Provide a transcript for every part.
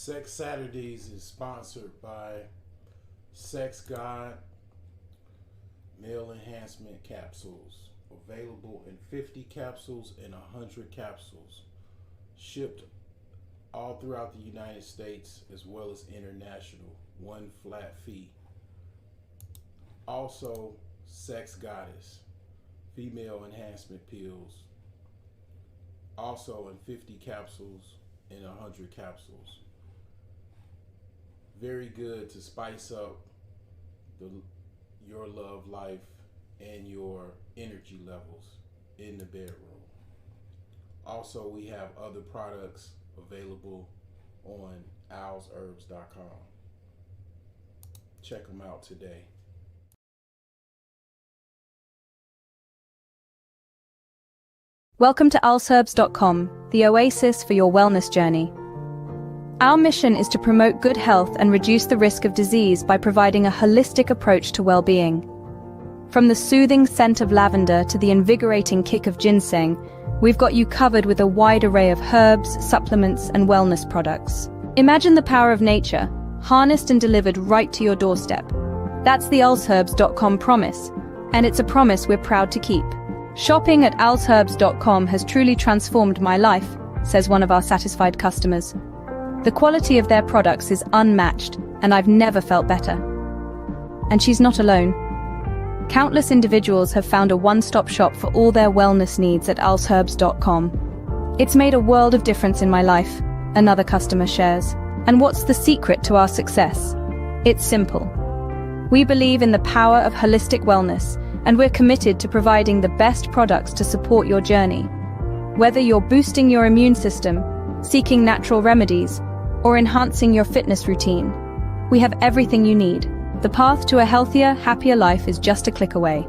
Sex Saturdays is sponsored by Sex God Male Enhancement Capsules. Available in 50 capsules and 100 capsules. Shipped all throughout the United States as well as international. One flat fee. Also, Sex Goddess Female Enhancement Pills. Also in 50 capsules and 100 capsules. Very good to spice up your love life and your energy levels in the bedroom. Also, we have other products available on owlsherbs.com. Check them out today. Welcome to owlsherbs.com, the oasis for your wellness journey. Our mission is to promote good health and reduce the risk of disease by providing a holistic approach to well-being. From the soothing scent of lavender to the invigorating kick of ginseng, we've got you covered with a wide array of herbs, supplements, and wellness products. Imagine the power of nature, harnessed and delivered right to your doorstep. That's the owlsherbs.com promise, and it's a promise we're proud to keep. Shopping at owlsherbs.com has truly transformed my life, says one of our satisfied customers. The quality of their products is unmatched, and I've never felt better. And she's not alone. Countless individuals have found a one-stop shop for all their wellness needs at owlsherbs.com. It's made a world of difference in my life, another customer shares. And what's the secret to our success? It's simple. We believe in the power of holistic wellness, and we're committed to providing the best products to support your journey. Whether you're boosting your immune system, seeking natural remedies, or enhancing your fitness routine, we have everything you need. The path to a healthier, happier life is just a click away.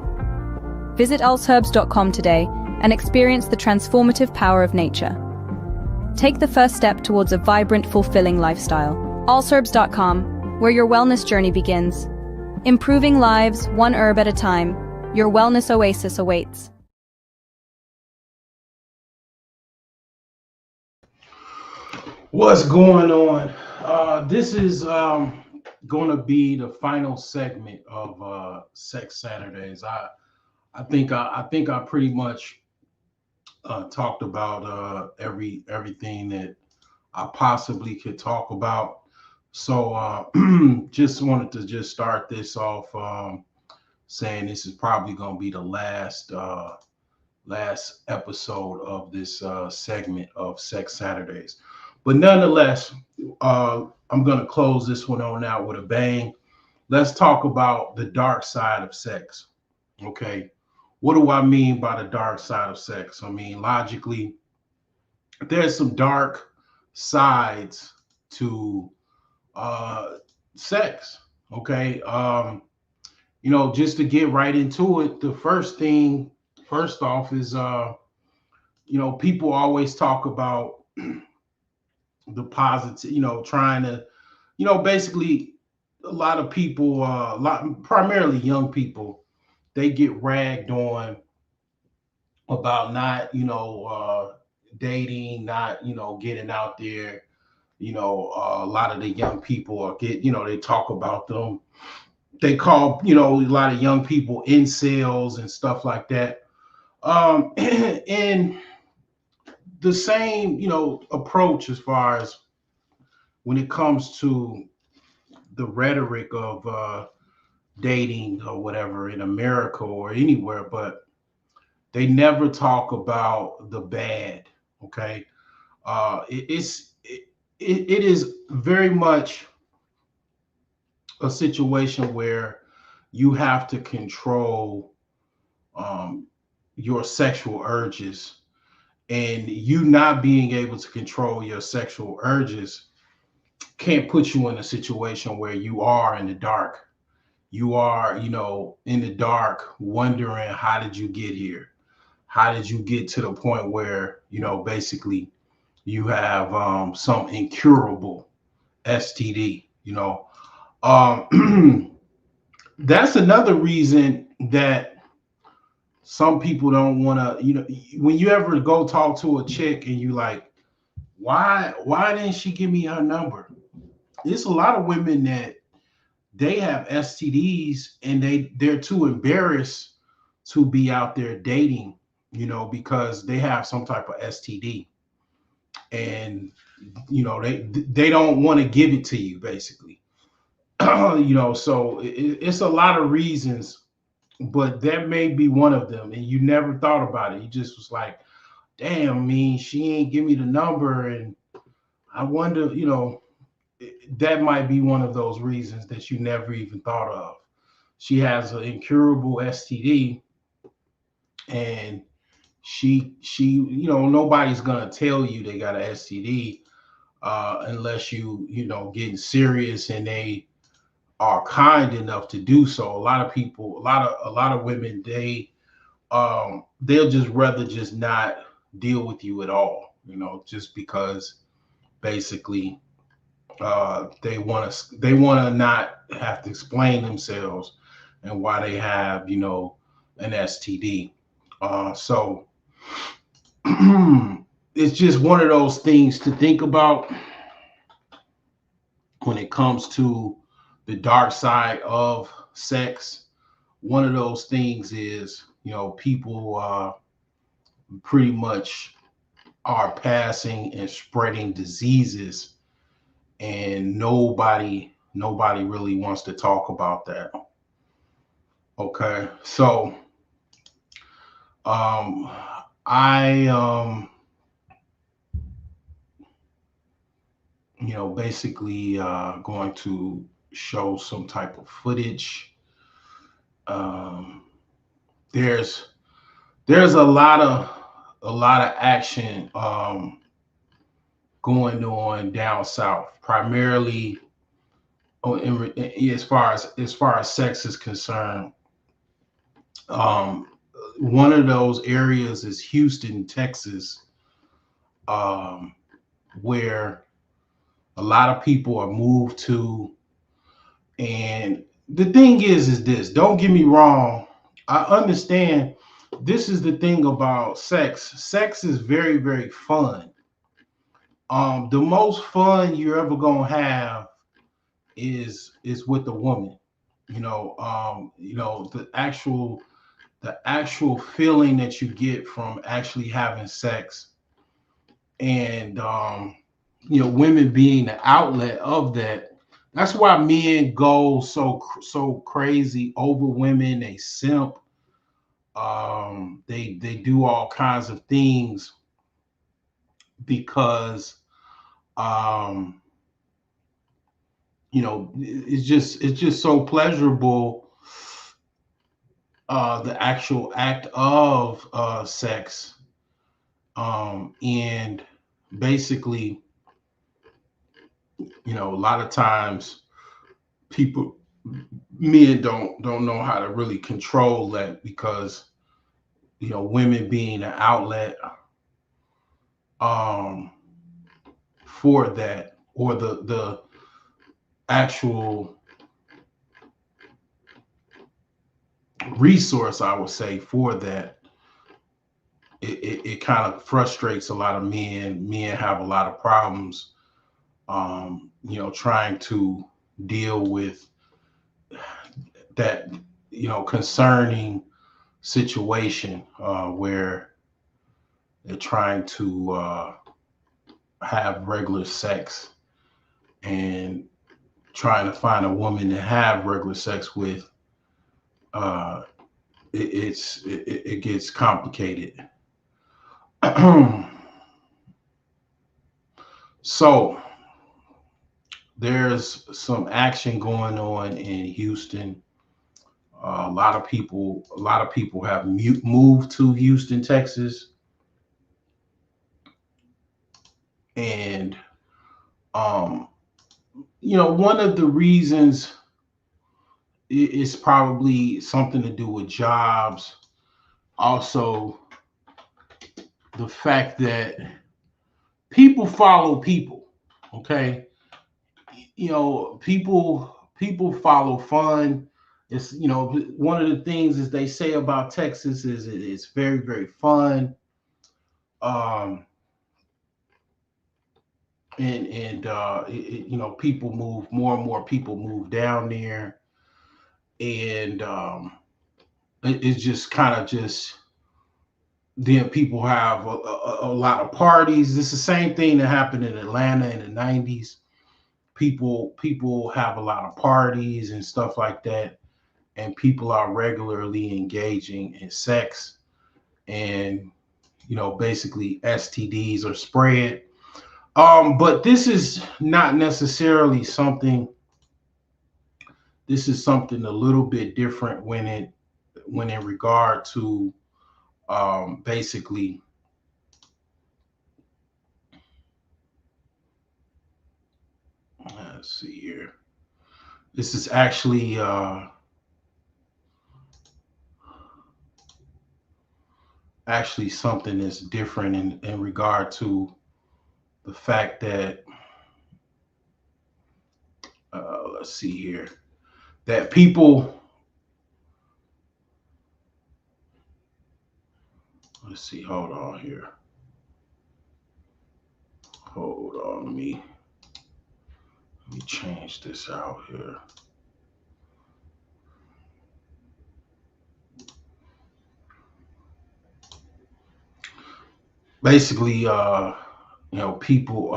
Visit owlsherbs.com today and experience the transformative power of nature. Take the first step towards a vibrant, fulfilling lifestyle. owlsherbs.com, where your wellness journey begins. Improving lives, one herb at a time. Your wellness oasis awaits. What's going on? This is going to be the final segment of Sex Saturdays. I think I pretty much talked about everything that I possibly could talk about. So just wanted to just start this off saying this is probably going to be the last episode of this segment of Sex Saturdays. But nonetheless, I'm going to close this one on out with a bang. Let's talk about the dark side of sex. Okay. What do I mean by the dark side of sex? I mean, logically, there's some dark sides to sex. Okay. Just to get right into it, the first off is, people always talk about the positive, trying to, basically a lot of people, primarily young people, they get ragged on about not, dating, not, getting out there. A lot of the young people they talk about them. They call, a lot of young people incels and stuff like that. And the same, approach as far as when it comes to the rhetoric of dating or whatever in America or anywhere, but they never talk about the bad. Okay, it is very much a situation where you have to control your sexual urges. And you not being able to control your sexual urges can't put you in a situation where you are in the dark. You are, in the dark, wondering, how did you get here? How did you get to the point where, basically you have some incurable STD, That's another reason that some people don't want to, when you ever go talk to a chick and you like, why didn't she give me her number? it's a lot of women that they have STDs and they're too embarrassed to be out there dating, because they have some type of STD, and they don't want to give it to you, basically. So it's a lot of reasons, but that may be one of them, and you never thought about it. You just was like, damn, I mean, she ain't give me the number, and I wonder, that might be one of those reasons that you never even thought of. She has an incurable STD, and she nobody's gonna tell you they got an STD, unless getting serious and they are kind enough to do so. A lot of people, a lot of women, they'll just rather just not deal with you at all, just because basically they want to not have to explain themselves and why they have an STD. So it's just one of those things to think about when it comes to the dark side of sex. One of those things is, people pretty much are passing and spreading diseases, and nobody really wants to talk about that. Okay, so um, I basically going to show some type of footage. Um, there's there's a lot of action going on down south, primarily as far as sex is concerned. Um, One of those areas is Houston, Texas, um, where a lot of people are moved to. And the thing is this, don't get me wrong. I understand this is the thing about sex. Sex is very, very fun. The most fun you're ever gonna have is with a woman. The actual feeling that you get from actually having sex, and women being the outlet of that. That's why men go so crazy over women. They simp. They do all kinds of things because um, it's just so pleasurable. The actual act of sex, and basically, a lot of times people men don't know how to really control that, because women being an outlet um for that, or the actual resource, I would say, for that. It kind of frustrates a lot of men have a lot of problems trying to deal with that concerning situation, where they're trying to have regular sex, and trying to find a woman to have regular sex with. uh it gets complicated. So there's some action going on in Houston. A lot of people have moved to Houston, Texas, and um, one of the reasons is probably something to do with jobs. Also, the fact that people follow people. Okay, people follow fun. It's one of the things is they say about Texas is it's very, very fun. Um, you know, people move, more and more people move down there, and it's just kind of just, then people have a lot of parties. It's the same thing that happened in Atlanta in the 90s. People have a lot of parties and stuff like that, and people are regularly engaging in sex, and you know, basically STDs are spread. But this is not necessarily something. This is something a little bit different when in regard to basically, let's see here. This is actually something that's different in regard to the fact that let's see here, that people, let's see, hold on here, hold on, let me change this out here. Basically, you know, people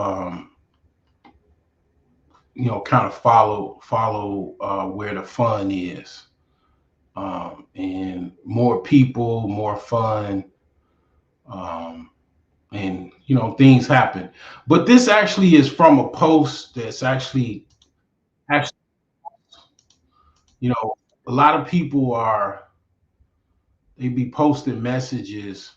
you know, kind of follow where the fun is, and more people, more fun, um, and you know, things happen. But this actually is from a post that's actually, you know, a lot of people are, they be posting messages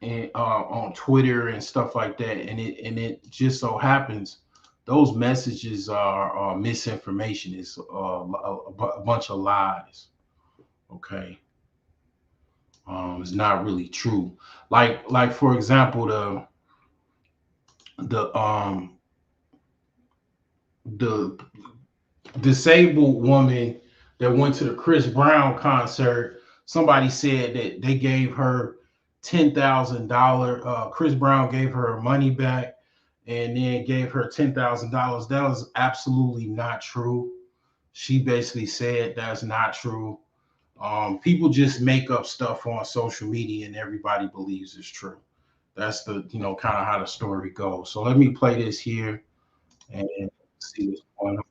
and on Twitter and stuff like that, and it just so happens those messages are misinformation. It's a bunch of lies. Okay, it's not really true. Like for example, the the disabled woman that went to the Chris Brown concert. Somebody said that they gave her $10,000. Chris Brown gave her money back, and then gave her $10,000. That was absolutely not true. She basically said that's not true. People just make up stuff on social media, and everybody believes it's true. That's the, you know, kind of how the story goes. So let me play this here and see what's going on.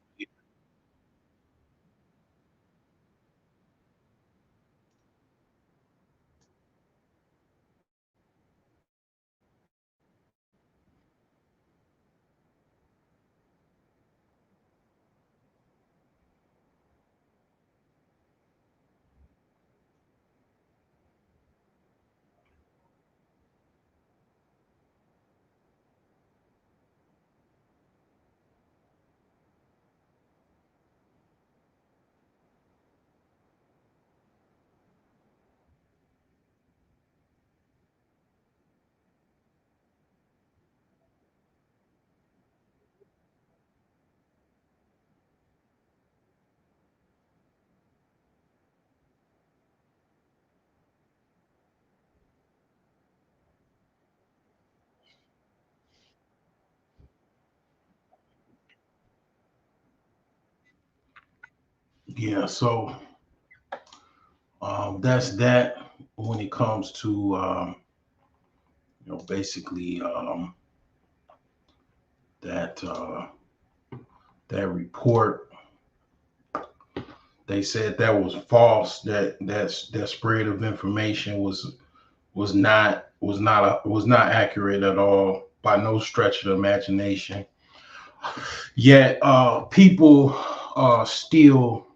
Yeah, so that's that when it comes to you know, basically that that report. They said that was false. That spread of information was not accurate at all by no stretch of the imagination. Yet people still,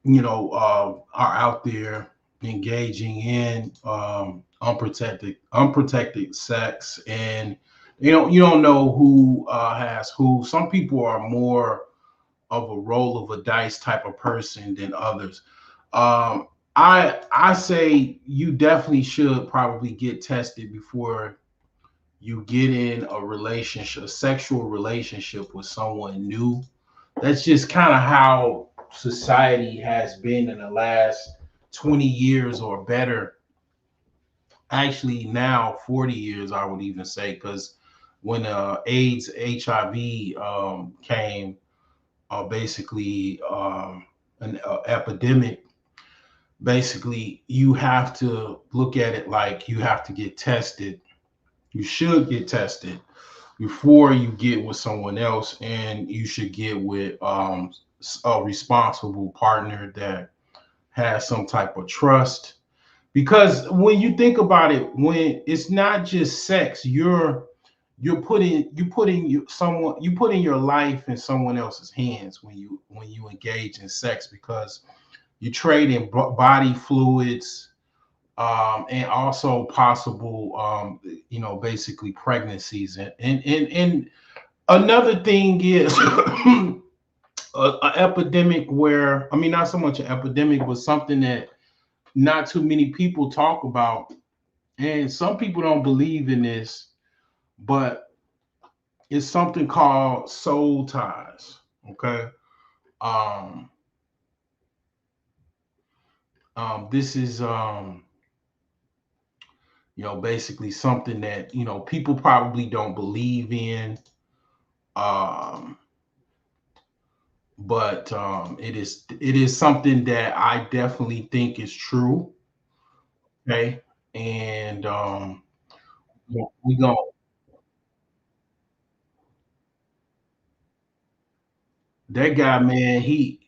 you know, are out there engaging in unprotected sex, and you don't know who has who. Some people are more of a roll of a dice type of person than others. I say you definitely should probably get tested before you get in a relationship, a sexual relationship with someone new. That's just kind of how society has been in the last 20 years or better. Actually, now 40 years, I would even say, because when AIDS, HIV came, basically an epidemic. Basically, you have to look at it like you have to get tested. You should get tested before you get with someone else, and you should get with a responsible partner that has some type of trust. Because when you think about it, when it's not just sex, you putting your life in someone else's hands when you engage in sex, because you trade in body fluids, and also possible, basically pregnancies, and another thing is a epidemic where, I mean, not so much an epidemic, but something that not too many people talk about, and some people don't believe in this, but it's something called soul ties. Okay. Um, this is basically something that people probably don't believe in, um, but it is something that I definitely think is true. Okay, and we going that guy, man. He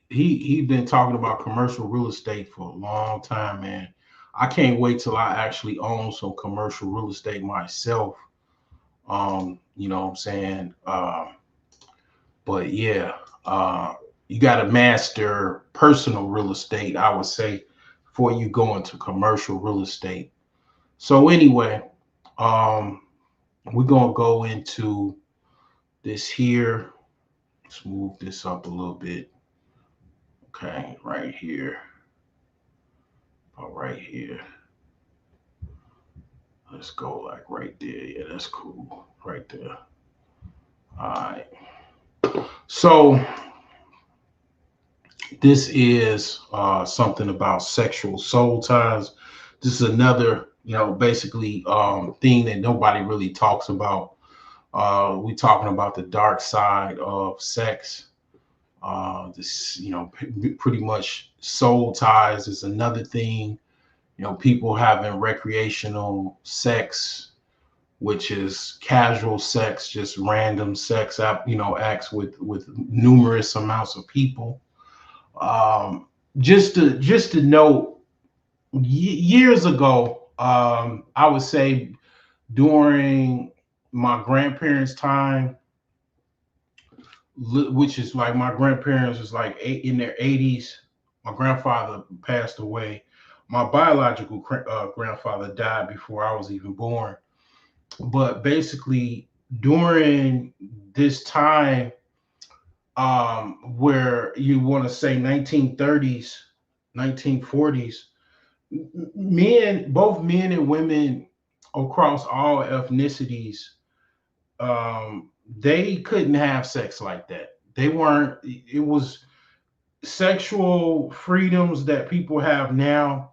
been talking about commercial real estate for a long time, man. I can't wait till I actually own some commercial real estate myself. You know what I'm saying? But yeah, you got to master personal real estate, I would say, before you go into commercial real estate. So anyway, um, we're gonna go into this here. Let's move this up a little bit. Okay, right here. All right here. Let's go like right there. Yeah, that's cool. Right there. All right. So this is something about sexual soul ties. This is another, basically thing that nobody really talks about. We talking about the dark side of sex. This, pretty much soul ties is another thing. People having recreational sex, which is casual sex, just random sex, acts with numerous amounts of people. Um, just to note, years ago, I would say during my grandparents' time, which is like my grandparents was like in their 80s. My grandfather passed away. My biological grandfather died before I was even born. But basically, during this time, where you want to say 1930s, 1940s, both men and women across all ethnicities, they couldn't have sex like that. They weren't. It was sexual freedoms that people have now.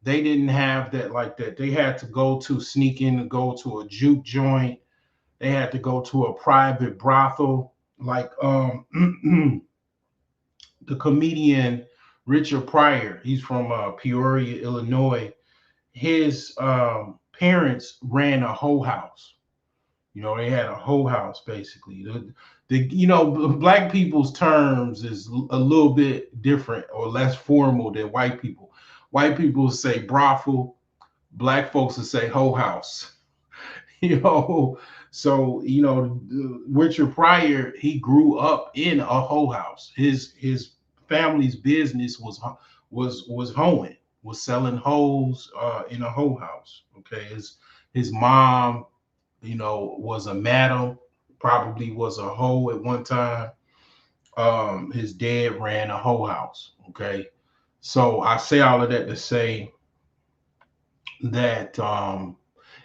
They didn't have that like that. They had to go to sneak in to go to a juke joint. They had to go to a private brothel. Like the comedian Richard Pryor, he's from Peoria, Illinois. His parents ran a whole house. They had a whole house basically. Black people's terms is a little bit different or less formal than white people. White people say brothel, black folks will say whole house. you know, so Richard Pryor, he grew up in a whole house. His family's business was hoeing, was selling hoes in a whole house. Okay, his mom was a madam, probably was a hoe at one time. His dad ran a whole house. Okay. So I say all of that to say that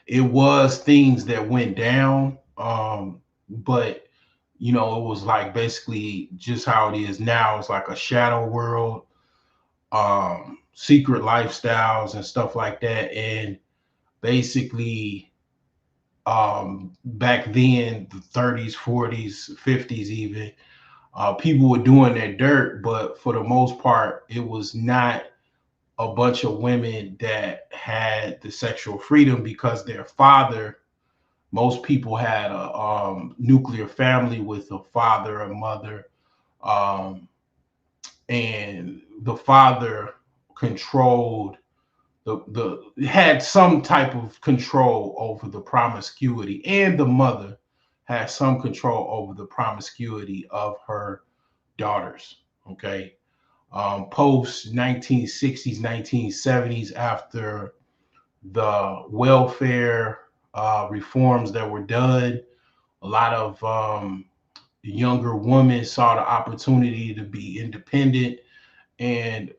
it was things that went down. But it was like basically just how it is now. It's like a shadow world, secret lifestyles and stuff like that. And basically Back then, the 30s, 40s, 50s, even people were doing their dirt, but for the most part, it was not a bunch of women that had the sexual freedom because their father, most people had a nuclear family with a father, a mother, um, and the father controlled the had some type of control over the promiscuity, and the mother had some control over the promiscuity of her daughters. Okay. Post 1960s, 1970s, after the welfare reforms that were done, a lot of younger women saw the opportunity to be independent and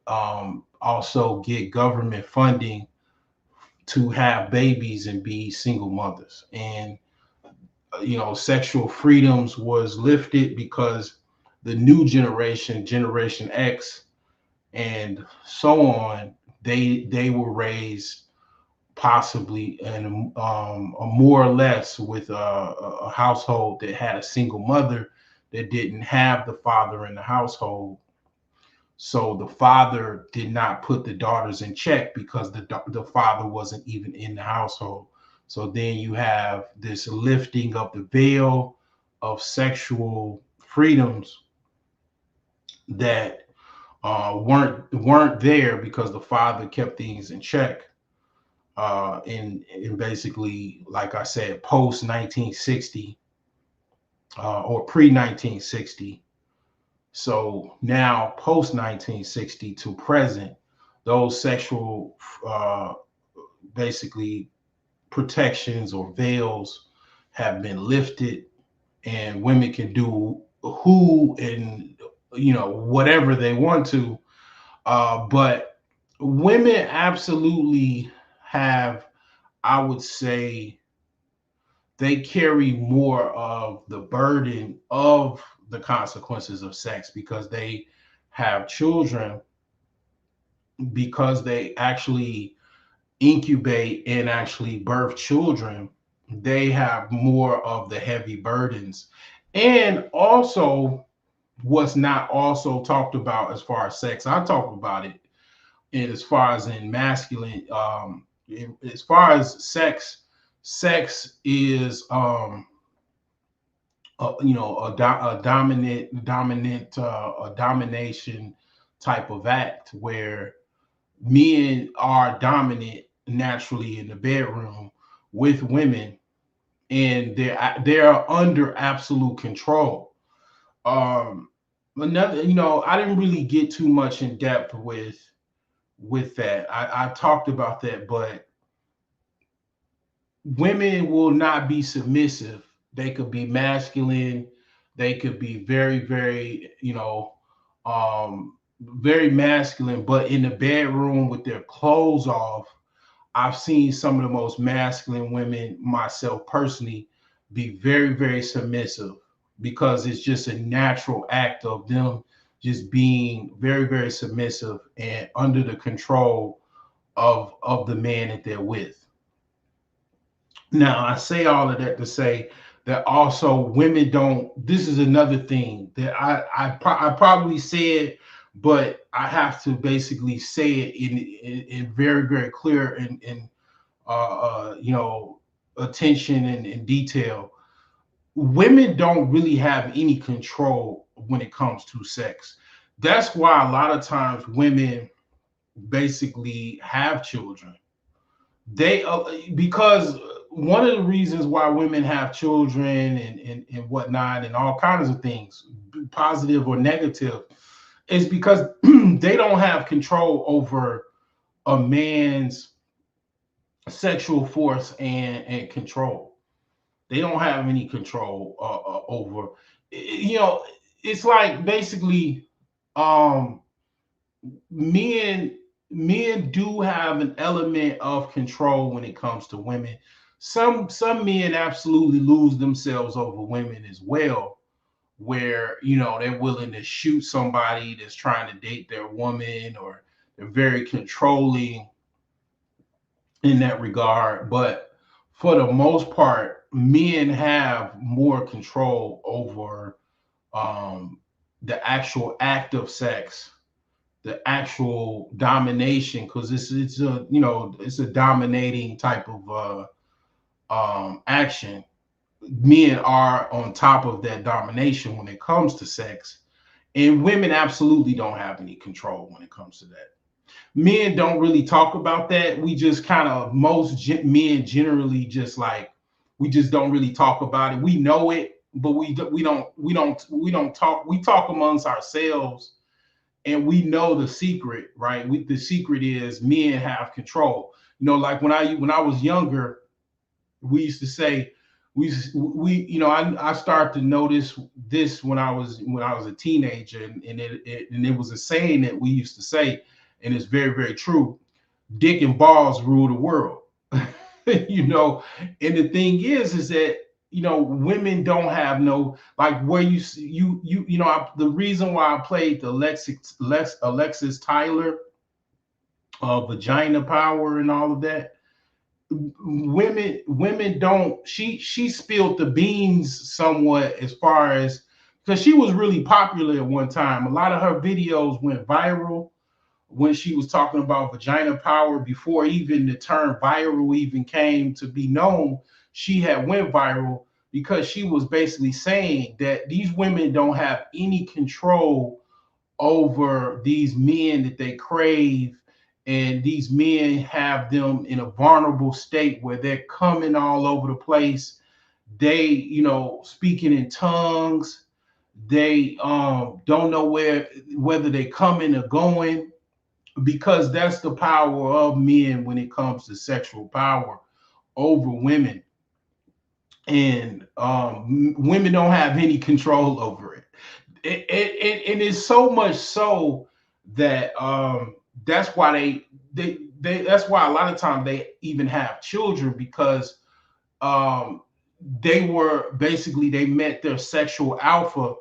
also get government funding to have babies and be single mothers. And sexual freedoms was lifted because the new generation, Generation X, and so on, they were raised possibly in a more or less with a household that had a single mother that didn't have the father in the household. So the father did not put the daughters in check because the father wasn't even in the household. So then you have this lifting of the veil of sexual freedoms that weren't there because the father kept things in check. In basically, like I said, post 1960 or pre 1960. So now, post 1960 to present, those sexual basically protections or veils have been lifted, and women can do who and whatever they want to. But women absolutely have, I would say, they carry more of the burden of the consequences of sex because they have children, because they actually incubate and actually birth children. They have more of the heavy burdens. And also, what's not also talked about as far as sex, I talk about it, and as far as in masculine, as far as sex is a domination type of act where men are dominant naturally in the bedroom with women, and they're under absolute control. Another, I didn't really get too much in depth with that. I talked about that, but women will not be submissive. They could be masculine. They could be very, very, very masculine, but in the bedroom with their clothes off, I've seen some of the most masculine women, myself personally, be very, very submissive because it's just a natural act of them just being very, very submissive and under the control of the man that they're with. Now, I say all of that to say that also women don't. This is another thing that I probably said, but I have to basically say it in very, very clear and attention and detail. Women don't really have any control when it comes to sex. That's why a lot of times women basically have children. They because one of the reasons why women have children and whatnot and all kinds of things, positive or negative, is because they don't have control over a man's sexual force and control. They don't have any control over. It's like basically um, men men do have an element of control when it comes to women. Some men absolutely lose themselves over women as well, where they're willing to shoot somebody that's trying to date their woman, or they're very controlling in that regard. But for the most part, men have more control over um, the actual act of sex, the actual domination, because it's a it's a dominating type of action. Men are on top of that domination when it comes to sex, and women absolutely don't have any control when it comes to that. Men don't really talk about that. We just kind of men generally just like we just don't really talk about it. We know it, but we don't talk. We talk amongst ourselves, and we know the secret, right? The secret is men have control. Like when I was younger, we used to say I started to notice this when I was a teenager, and it was a saying that we used to say, and it's very, very true. Dick and balls rule the world. And the thing is that women don't have no, like, where the reason why I played the Alexis Tyler vagina power and all of that. Women don't, she spilled the beans somewhat, as far as, because she was really popular at one time. A lot of her videos went viral when she was talking about vagina power. Before even the term viral even came to be known, she had went viral because she was basically saying that these women don't have any control over these men that they crave, and these men have them in a vulnerable state where they're coming all over the place. They, speaking in tongues. They don't know whether they coming or going, because that's the power of men when it comes to sexual power over women. And women don't have any control over it. And it's so much so that that's why that's why a lot of times they even have children, because um, they met their sexual alpha,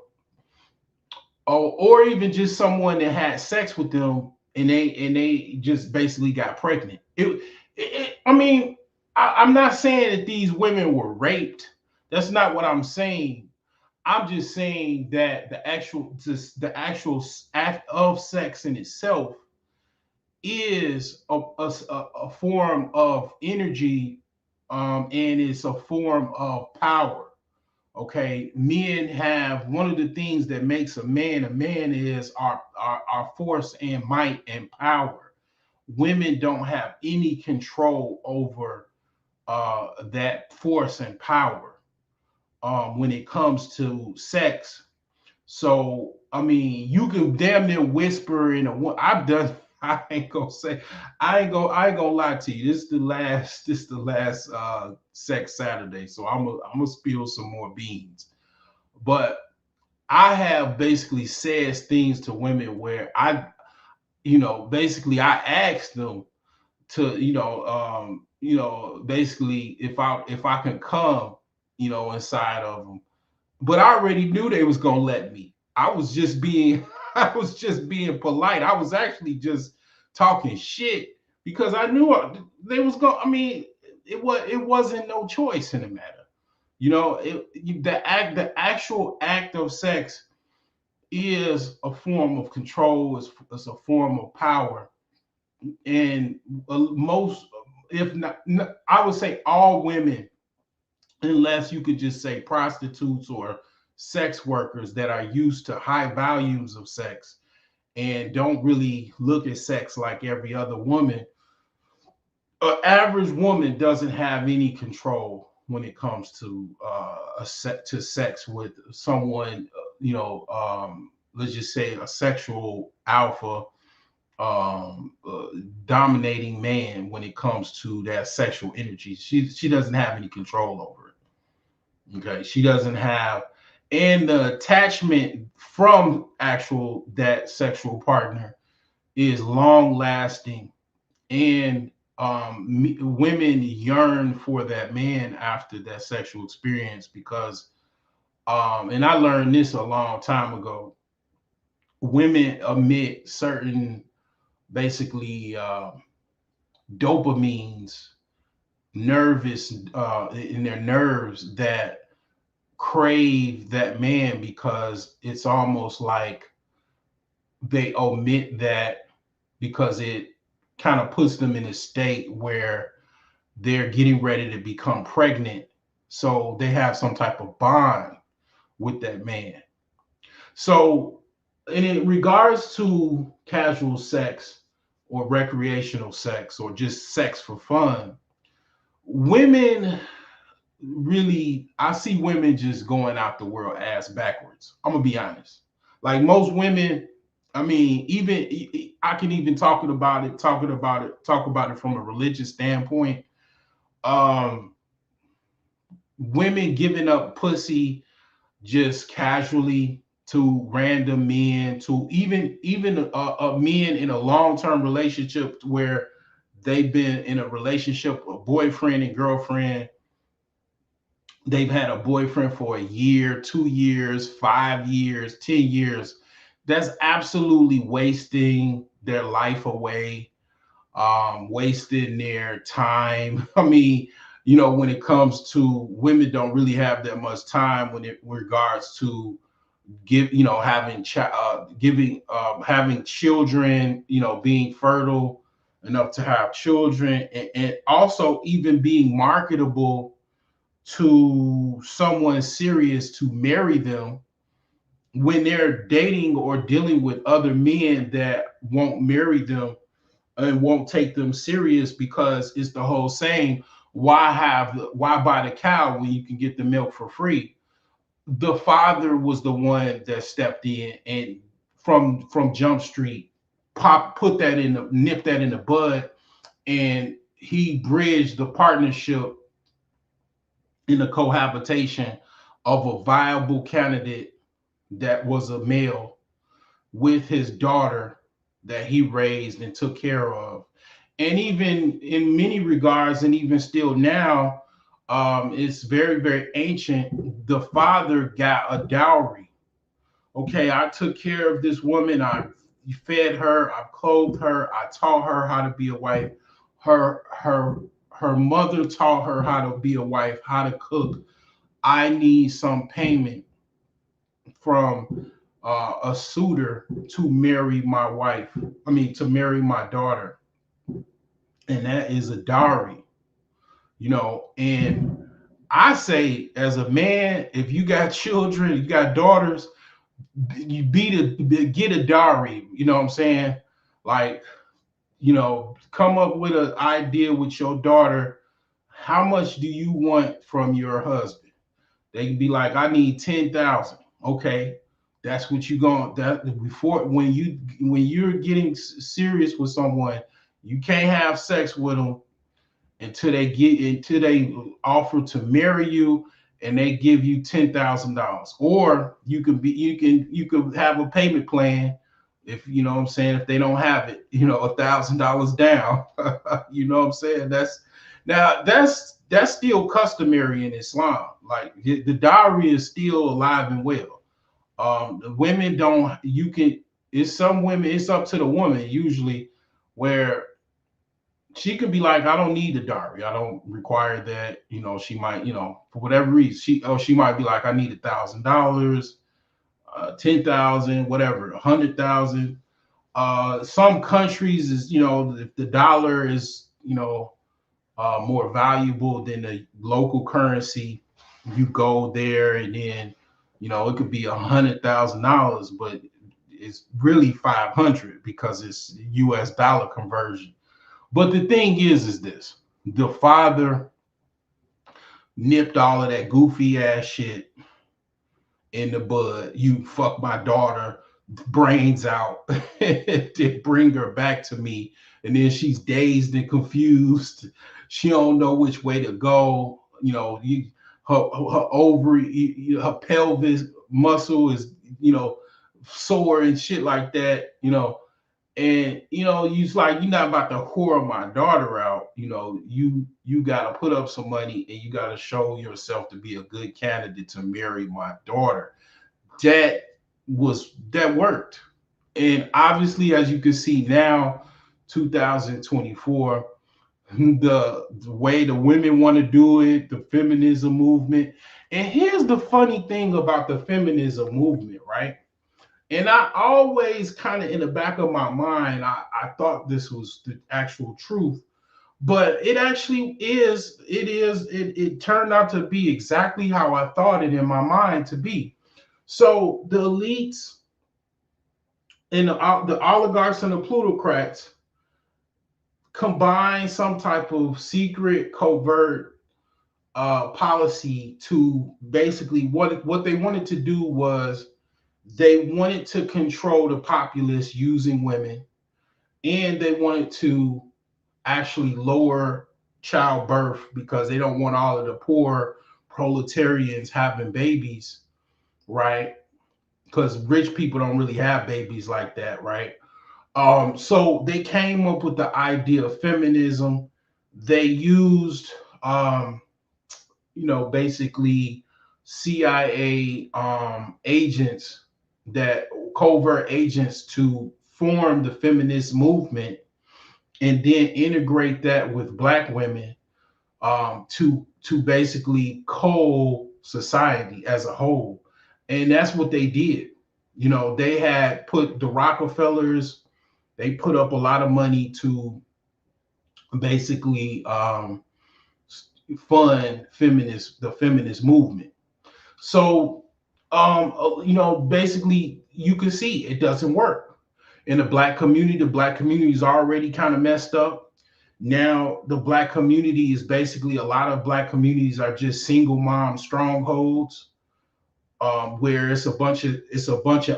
or even just someone that had sex with them, and they just basically got pregnant. I mean, I'm not saying that these women were raped. That's not what I'm saying. I'm just saying that the actual act of sex in itself is a form of energy, and it's a form of power. Okay, men have, one of the things that makes a man is our force and might and power. Women don't have any control over that force and power when it comes to sex. So I mean, you can damn near whisper in a. I've done. I ain't gonna say. I ain't gonna lie to you. This is the last. This is the last sex Saturday. So I'm gonna spill some more beans. But I have basically said things to women where basically I asked them to, basically if I can come, inside of them. But I already knew they was gonna let me. I was just being I was just being polite. I was actually just talking shit because I knew they was going. I mean, it wasn't no choice in the matter. The actual act of sex is a form of control. It's a form of power, and most, if not, I would say all women, unless you could just say prostitutes or sex workers that are used to high volumes of sex and don't really look at sex like every other woman. An average woman doesn't have any control when it comes to sex with someone. Let's just say a sexual alpha, dominating man. When it comes to that sexual energy, she doesn't have any control over it. Okay, she doesn't have, and the attachment from actual that sexual partner is long lasting, and women yearn for that man after that sexual experience, because and I learned this a long time ago. Women emit certain, basically, dopamines nervous in their nerves that crave that man, because it's almost like they omit that, because it kind of puts them in a state where they're getting ready to become pregnant. So they have some type of bond with that man. So, in regards to casual sex or recreational sex or just sex for fun, women really, I see women just going out the world ass backwards. I'm gonna be honest. Like most women, I mean, even I can even talk about it from a religious standpoint. Um, Women giving up pussy just casually to random men, to even men in a long-term relationship where they've been in a relationship, a boyfriend and girlfriend. They've had a boyfriend for a year, 2 years, 5 years, 10 years. That's absolutely wasting their life away, wasting their time. I mean, when it comes to women, don't really have that much time when it regards to having children, being fertile enough to have children, and also even being marketable to someone serious to marry them, when they're dating or dealing with other men that won't marry them and won't take them serious, because it's the whole saying, why buy the cow when you can get the milk for free? The father was the one that stepped in and from Jump Street, nipped that in the bud, and he bridged the partnership in the cohabitation of a viable candidate that was a male with his daughter that he raised and took care of. And even in many regards, and even still now, it's very, very ancient. The father got a dowry. Okay, I took care of this woman. I fed her. I clothed her. I taught her how to be a wife. Her mother taught her how to be a wife, how to cook. I need some payment from a suitor to marry my wife. I mean, to marry my daughter, and that is a dowry. And I say, as a man, if you got children, you got daughters, get a dowry. You know what I'm saying? Like, come up with an idea with your daughter. How much do you want from your husband? They can be like, I need 10,000. Okay, that's what you going that before when you're getting serious with someone, you can't have sex with them until they offer to marry you and they give you $10,000. Or you can have a payment plan, if you know what I'm saying, if they don't have it, $1,000 down. You know what I'm saying? That's still customary in Islam. Like the dowry is still alive and well. The women don't. You can. It's some women. It's up to the woman usually, where she could be like, I don't need a dowry. I don't require that. She might, for whatever reason, she might be like, I need $1,000, 10,000, whatever, 100,000. Some countries is, if the dollar is, more valuable than the local currency, you go there, and then, it could be $100,000, but it's really 500 because it's U.S. dollar conversion. But the thing is this: the father nipped all of that goofy ass shit in the bud. You fuck my daughter, brains out, to bring her back to me, and then she's dazed and confused. She don't know which way to go. Her ovary, her pelvis muscle is, sore and shit like that. And you're like, you're not about to whore my daughter out. You got to put up some money, and you got to show yourself to be a good candidate to marry my daughter. That worked. And obviously, as you can see now, 2024, the way the women want to do it, the feminism movement. And here's the funny thing about the feminism movement, right? And I always kind of in the back of my mind, I thought this was the actual truth, but it actually is. It turned out to be exactly how I thought it in my mind to be. So the elites and the oligarchs and the plutocrats combine some type of secret, covert policy to basically what they wanted to do was they wanted to control the populace using women, and they wanted to actually lower childbirth because they don't want all of the poor proletarians having babies, right? Because rich people don't really have babies like that, right? So they came up with the idea of feminism. They used, basically CIA agents, that covert agents, to form the feminist movement, and then integrate that with Black women, to basically cull society as a whole. And that's what they did. They had put the Rockefellers, they put up a lot of money to basically fund the feminist movement. So, basically, you can see it doesn't work in the Black community. The Black community is already kind of messed up. Now, the Black community is basically, a lot of Black communities are just single mom strongholds, where it's a bunch of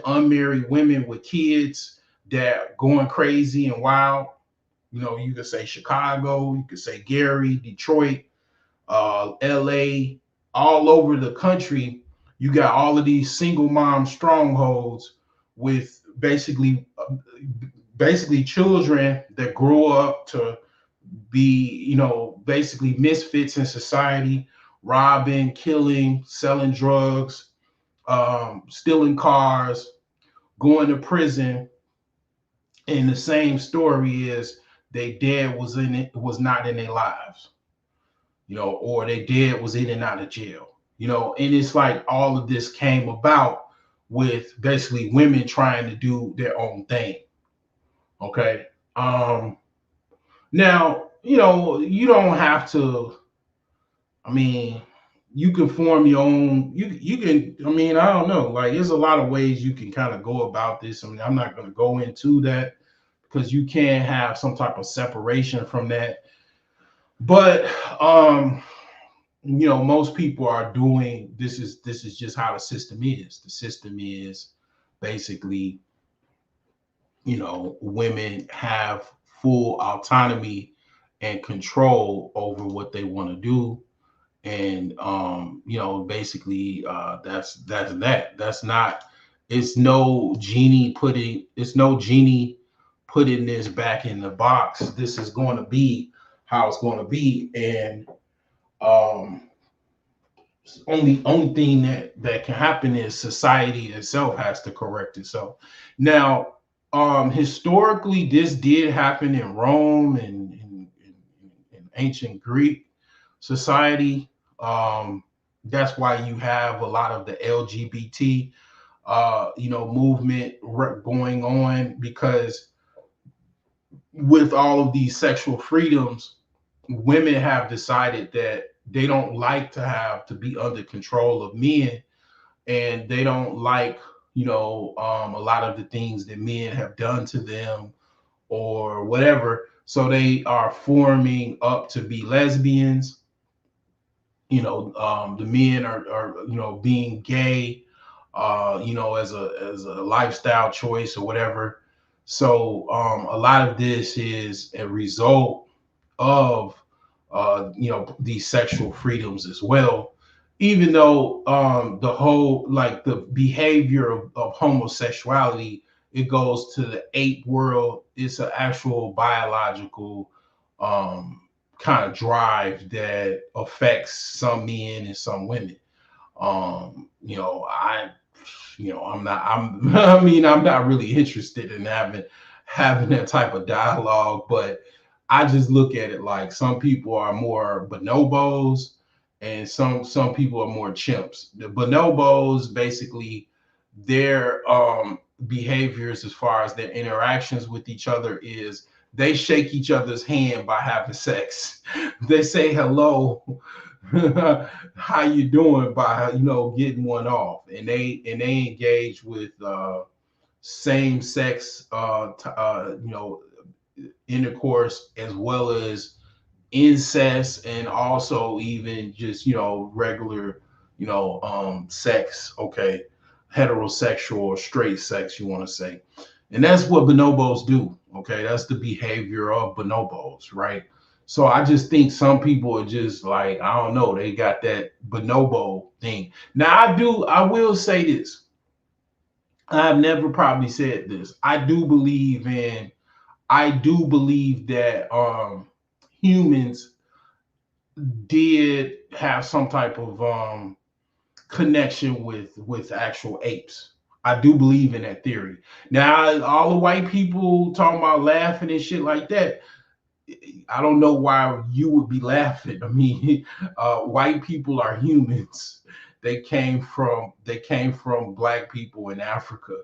unmarried women with kids that going crazy and wild. You could say Chicago, you could say Gary, Detroit, LA, all over the country. You got all of these single mom strongholds with basically children that grow up to be, basically misfits in society, robbing, killing, selling drugs, stealing cars, going to prison. And the same story is their dad was not in their lives, or their dad was in and out of jail, and it's like all of this came about with basically women trying to do their own thing. Okay. Now, you don't have to, I mean, you can form your own, you can, I don't know, like there's a lot of ways you can kind of go about this. I'm not going to go into that because you can have some type of separation from that. But most people are doing this is just how the system is. The system is basically, women have full autonomy and control over what they want to do. And basically that's not, it's no genie putting this back in the box. This is going to be how it's going to be. And only thing that can happen is society itself has to correct itself. Now, historically, this did happen in Rome and in ancient Greek society. That's why you have a lot of the LGBT movement going on, because with all of these sexual freedoms, women have decided that they don't like to be under control of men, and they don't like a lot of the things that men have done to them or whatever. So they are forming up to be lesbians. The men are being gay, as a lifestyle choice or whatever. So a lot of this is a result of these sexual freedoms as well. Even though the whole, like, the behavior of homosexuality, it goes to the ape world. It's an actual biological kind of drive that affects some men and some women. I'm not really interested in having that type of dialogue, but I just look at it like some people are more bonobos and some people are more chimps. The bonobos basically their behaviors as far as their interactions with each other is they shake each other's hand by having sex. They say hello, how you doing by getting one off, and they engage with same sex intercourse as well as incest and also even just regular sex, okay, heterosexual or straight sex you want to say. And that's what bonobos do, okay? That's the behavior of bonobos, right? So I just think some people are just like, I don't know, they got that bonobo thing. Now I will say this, I've never probably said this, I do believe that humans did have some type of connection with actual apes. I do believe in that theory. Now, all the white people talking about laughing and shit like that, I don't know why you would be laughing. I mean, white people are humans. They came from black people in Africa.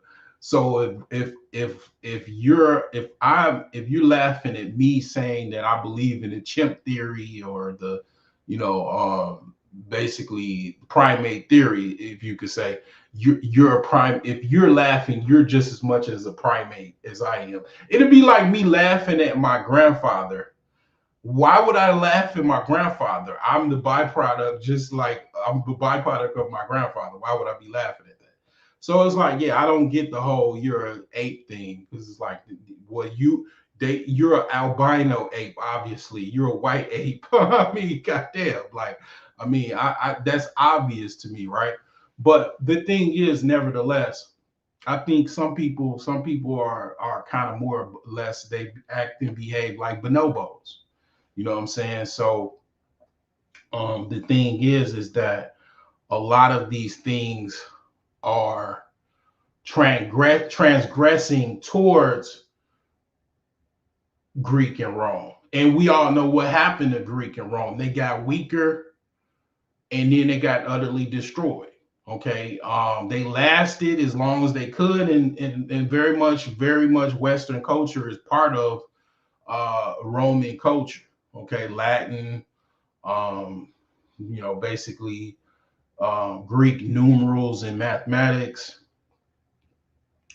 So if you're laughing at me saying that I believe in the chimp theory or the you know basically primate theory, if you could say, you're a prime. If you're laughing, you're just as much as a primate as I am. It'd be like me laughing at my grandfather. Why would I laugh at my grandfather? I'm the byproduct, just like I'm the byproduct of my grandfather. Why would I be laughing at that? So it's like, yeah, I don't get the whole you're an ape thing, because it's like, well, you're an albino ape, obviously. You're a white ape. I mean, goddamn, like, I mean, I that's obvious to me, right? But the thing is, nevertheless, I think some people are kind of more or less, they act and behave like bonobos. You know what I'm saying? So the thing is that a lot of these things are transgressing towards Greek and Rome. And we all know what happened to Greek and Rome. They got weaker and then they got utterly destroyed. Okay. They lasted as long as they could, and very much Western culture is part of Roman culture. Okay, Latin, um, basically Greek numerals and mathematics,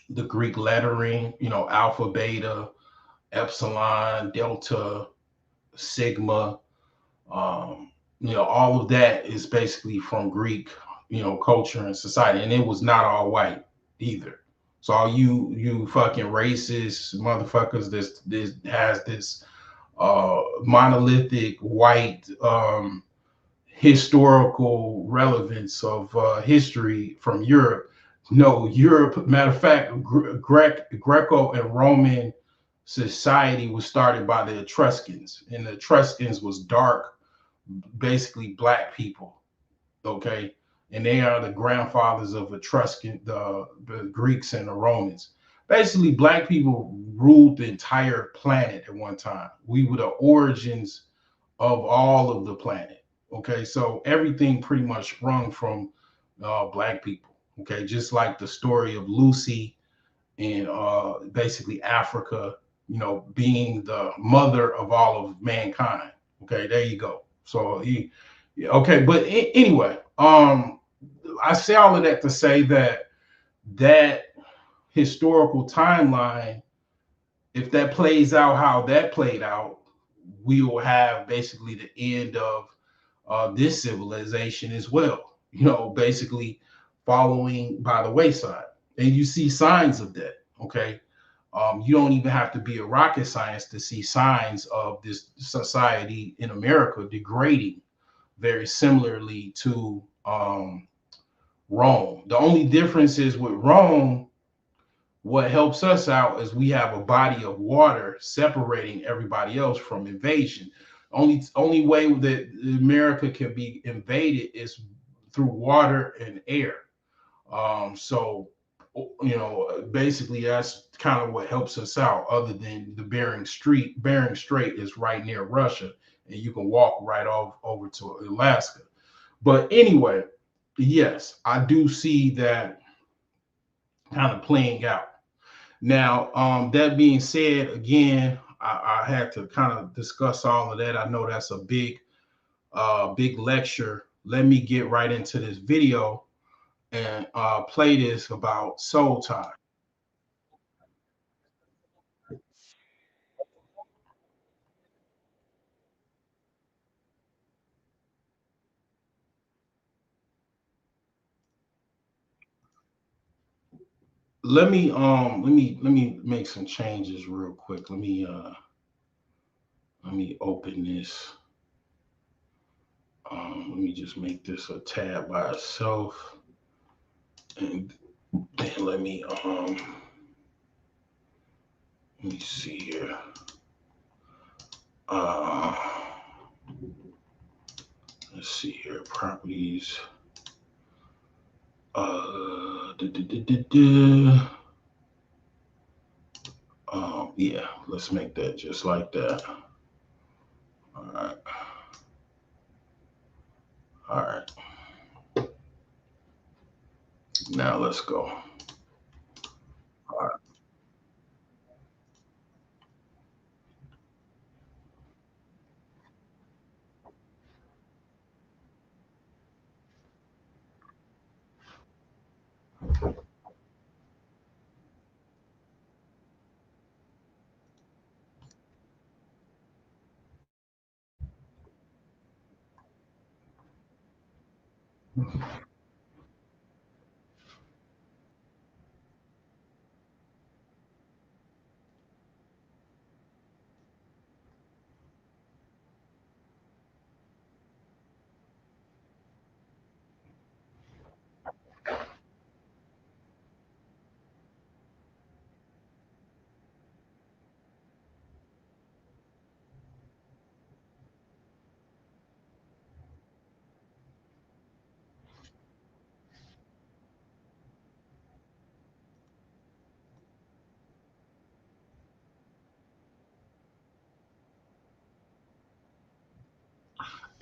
the Greek lettering, alpha, beta, epsilon, delta, sigma, all of that is basically from Greek, culture and society. And it was not all white either. So all you fucking racist motherfuckers, this has this monolithic white historical relevance of history from Europe. No, Europe, matter of fact, Greco and Roman society was started by the Etruscans, and the Etruscans was dark, basically black people. Okay, and they are the grandfathers of Etruscan, the Greeks and the Romans. Basically, black people ruled the entire planet at one time. We were the origins of all of the planet. Okay, so everything pretty much sprung from black people. Okay, just like the story of Lucy and basically Africa, being the mother of all of mankind. Okay, there you go. So okay, but anyway, I say all of that to say that historical timeline, if that plays out how that played out, we will have basically the end of this civilization as well, basically following by the wayside. And you see signs of that, okay? You don't even have to be a rocket science to see signs of this society in America degrading very similarly to Rome. The only difference is with Rome, what helps us out is we have a body of water separating everybody else from invasion. Only way that America can be invaded is through water and air. So basically that's kind of what helps us out, other than the Bering Strait is right near Russia, and you can walk right off over to Alaska. But anyway, yes, I do see that kind of playing out. Now, that being said, again, I had to kind of discuss all of that. I know that's a big lecture. Let me get right into this video and play this about soul tie. Let me make some changes real quick. Let me open this. Let me just make this a tab by itself, and then let me see here. Uh, let's see here, properties. Yeah, let's make that just like that. All right. All right. Now let's go. All right.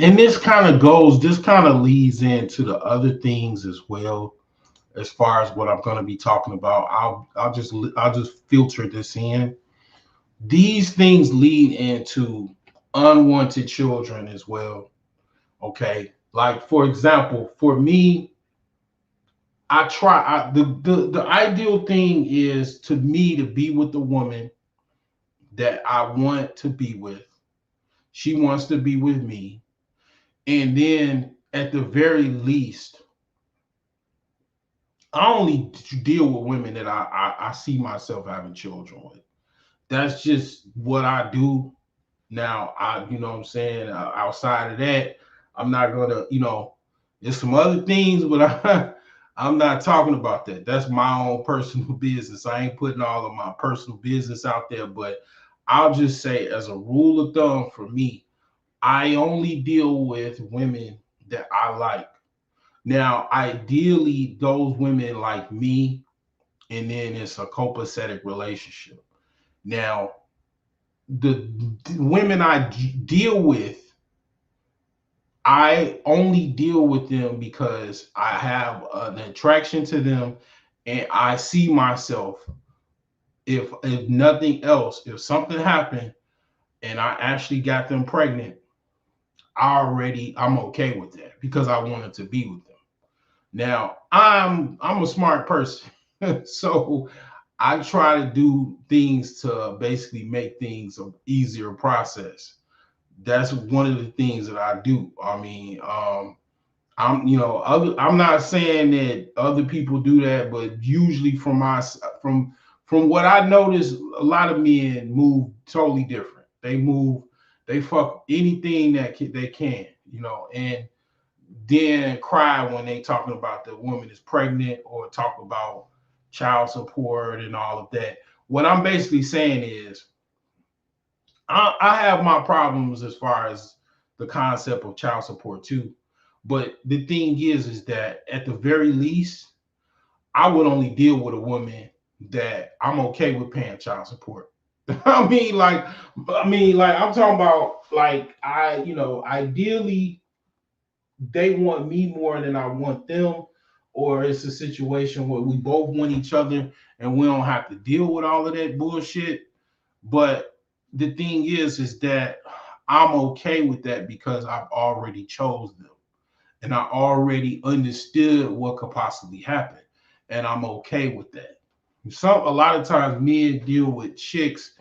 And this kind of leads into the other things as well, as far as what I'm going to be talking about. I'll just filter this in. These things lead into unwanted children as well. Okay, like for example, for me, the ideal thing is to me to be with the woman that I want to be with. She wants to be with me, and then at the very least, I only deal with women that I see myself having children with. That's just what I do. Now, you know what I'm saying? Outside of that, I'm not gonna, there's some other things, but I'm not talking about that. That's my own personal business. I ain't putting all of my personal business out there, but I'll just say, as a rule of thumb for me, I only deal with women that I like. Now, ideally, those women like me, and then it's a copacetic relationship. Now, the women I deal with, I only deal with them because I have an attraction to them, and I see myself, if nothing else, if something happened and I actually got them pregnant, I'm okay with that because I wanted to be with them. Now, I'm a smart person. So I try to do things to basically make things an easier process. That's one of the things that I do. I mean, I'm not saying that other people do that, but usually from what I notice, a lot of men move totally different. They fuck anything they can, and then cry when they talking about the woman is pregnant, or talk about child support and all of that. What I'm basically saying is, I have my problems as far as the concept of child support too. But the thing is that at the very least, I would only deal with a woman that I'm okay with paying child support. I mean, like, I'm talking about like ideally they want me more than I want them, or it's a situation where we both want each other and we don't have to deal with all of that bullshit. But the thing is that I'm okay with that because I've already chose them and I already understood what could possibly happen, and I'm okay with that. A lot of times men deal with chicks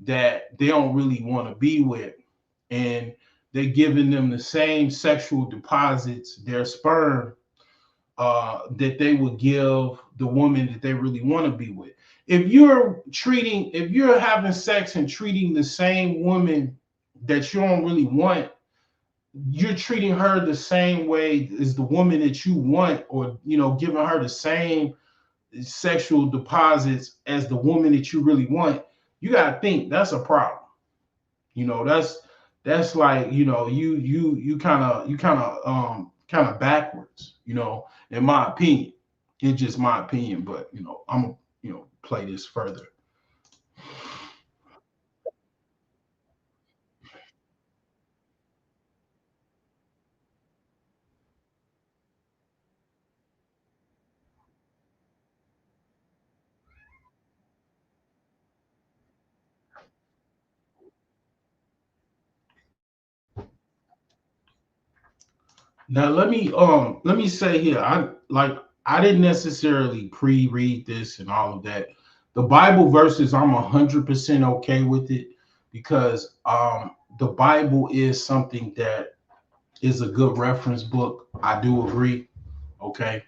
that they don't really want to be with, and they're giving them the same sexual deposits, their sperm, that they would give the woman that they really want to be with. If you're having sex and treating the same woman that you don't really want, you're treating her the same way as the woman that you want, or giving her the same sexual deposits as the woman that you really want. You got to think that's a problem. That's like, you kind of backwards, in my opinion. It's just my opinion, but I'm gonna play this further. Now let me say here, I didn't necessarily pre-read this and all of that. The Bible verses, I'm 100% okay with it, because the Bible is something that is a good reference book. I do agree. Okay.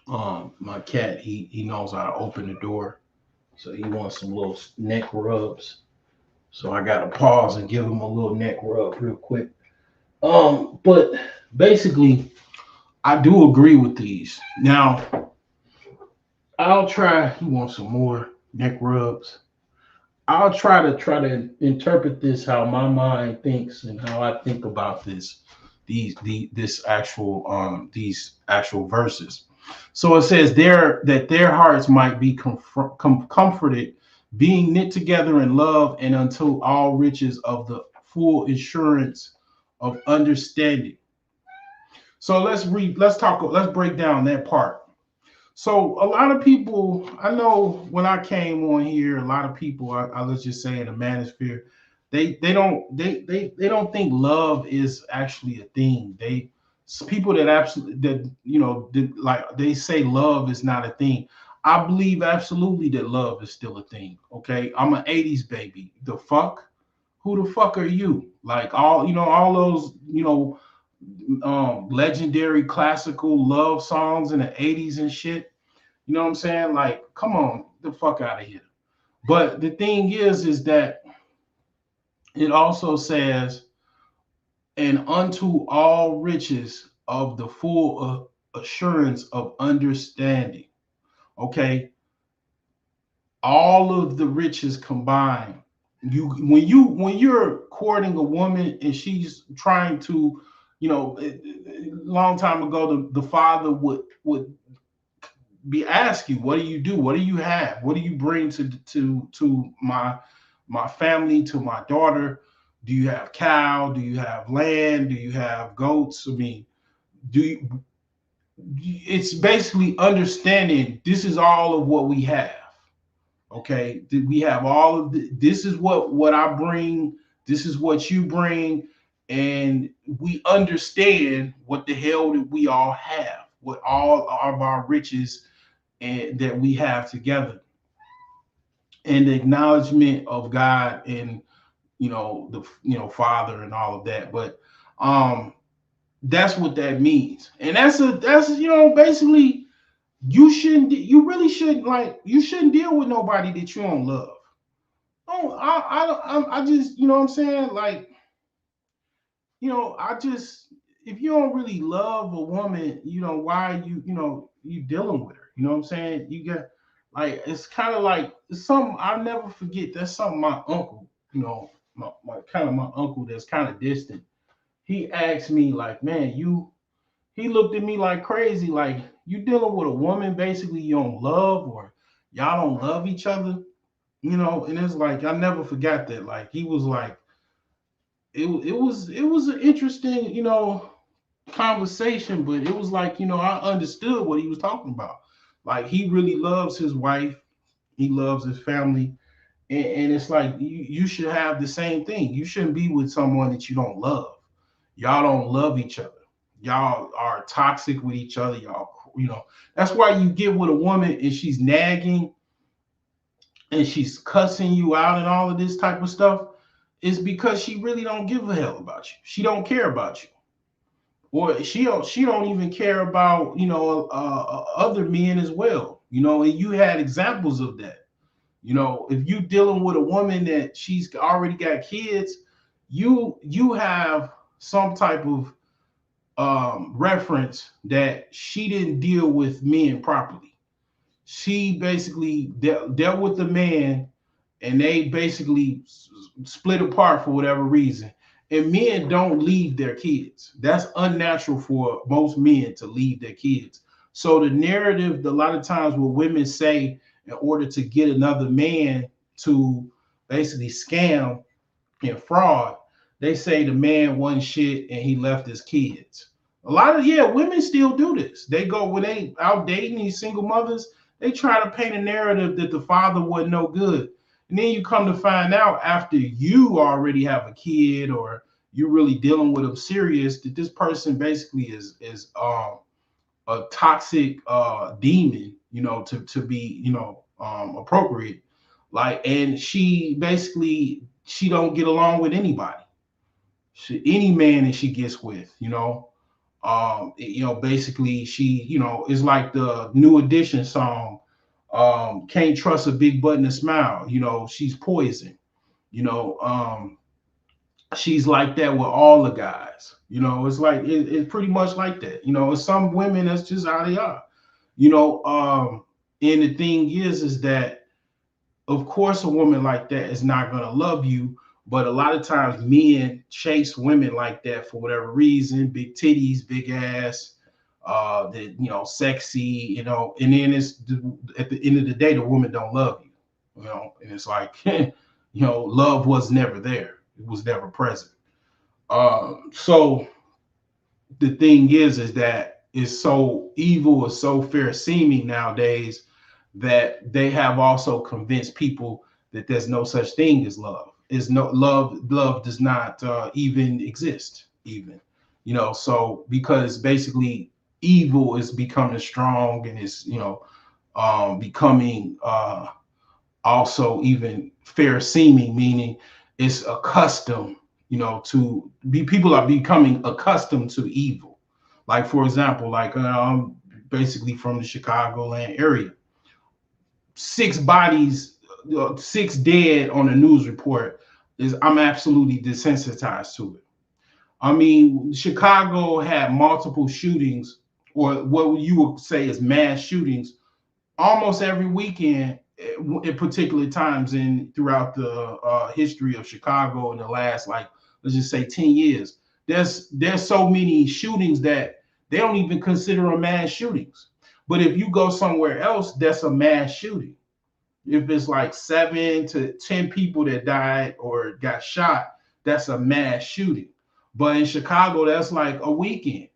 My cat, he knows how to open the door, so he wants some little neck rubs. So I gotta pause and give him a little neck rub real quick. But basically, I do agree with these. Now, I'll try. He wants some more neck rubs. I'll try to interpret this how my mind thinks and how I think about this. These actual verses. So it says there that their hearts might be comforted, being knit together in love, and unto all riches of the full assurance of understanding. So let's break down that part. So a lot of people, I know when I came on here, a lot of people, I let's just say in the manosphere, they don't think love is actually a thing. People that absolutely that like they say love is not a thing. I believe absolutely that love is still a thing. Okay, I'm an '80s baby. The fuck, who the fuck are you? Like all those legendary classical love songs in the '80s and shit. You know what I'm saying? Like, come on, the fuck out of here. But the thing is that it also says, and unto all riches of the full assurance of understanding. Okay, all of the riches combined. When you're courting a woman and she's trying to, a long time ago, the father would be ask you, what do you do? What do you have? What do you bring to my family, to my daughter? Do you have cow? Do you have land? Do you have goats? I mean, do you, it's basically understanding this is all of what we have. Okay, we have all of this is what I bring. This is what you bring, and we understand what the hell that we all have, what all of our riches and that we have together, and the acknowledgement of God and the Father and all of that. But that's what that means, and that's basically you really shouldn't, like, you shouldn't deal with nobody that you don't love. Oh, I just, what I'm saying, like, I just, if you don't really love a woman, why are you dealing with her? You know what I'm saying? You got, like, it's kind of like, it's something I'll never forget. That's something my uncle, my uncle that's kind of distant. He asked me, like, man, he looked at me like crazy, like, You dealing with a woman basically you don't love, or y'all don't love each other, you know. And it's like I never forgot that. Like he was like, it was an interesting, you know, conversation, but it was like, you know, I understood what he was talking about. Like he really loves his wife, he loves his family, and it's like you should have the same thing. You shouldn't be with someone that you don't love. Y'all don't love each other. Y'all are toxic with each other. Y'all, you know, that's why you get with a woman and she's nagging and she's cussing you out and all of this type of stuff. Is because she really don't give a hell about you. She don't care about you, or she don't even care about, you know, other men as well. You know, and you had examples of that. You know, if you dealing with a woman that she's already got kids, you have some type of reference that she didn't deal with men properly. She basically dealt with the man, and they basically split apart for whatever reason. And men don't leave their kids. That's unnatural for most men to leave their kids. So the narrative, a lot of times, what women say in order to get another man to basically scam and fraud, they say the man won shit and he left his kids. A lot of, yeah, women still do this. They go when they out dating these single mothers, they try to paint a narrative that the father wasn't no good. And then you come to find out after you already have a kid, or you're really dealing with them serious, that this person basically is a toxic demon, you know, to be, you know, appropriate. Like, and she basically she don't get along with anybody. Any man that she gets with, you know. You know, basically she, you know, is like the New Edition song, can't trust a big button to smile, you know, she's poison, you know. She's like that with all the guys, you know. It's like it's pretty much like that, you know. It's some women that's just how they are, you know. And the thing is that of course a woman like that is not going to love you, but a lot of times men chase women like that for whatever reason, big titties, big ass, that, you know, sexy, you know. And then it's at the end of the day the woman don't love you, you know. And it's like you know, love was never there, it was never present. So the thing is that it's so evil, it's so fair seeming nowadays, that they have also convinced people that there's no such thing as love. Is no love. Love does not even exist, even, you know. So because basically evil is becoming strong, and it's, you know, becoming also even fair seeming, meaning it's accustomed, you know, to be, people are becoming accustomed to evil. Like for example, like basically from the Chicagoland area, six bodies, six dead on a news report, is I'm absolutely desensitized to it. I mean, Chicago had multiple shootings, or what you would say is mass shootings, almost every weekend at particular times in throughout the history of Chicago in the last, like, let's just say 10 years. There's so many shootings that they don't even consider them mass shootings. But if you go somewhere else, that's a mass shooting. If it's like 7 to 10 people that died or got shot, that's a mass shooting. But in Chicago, that's like a weekend.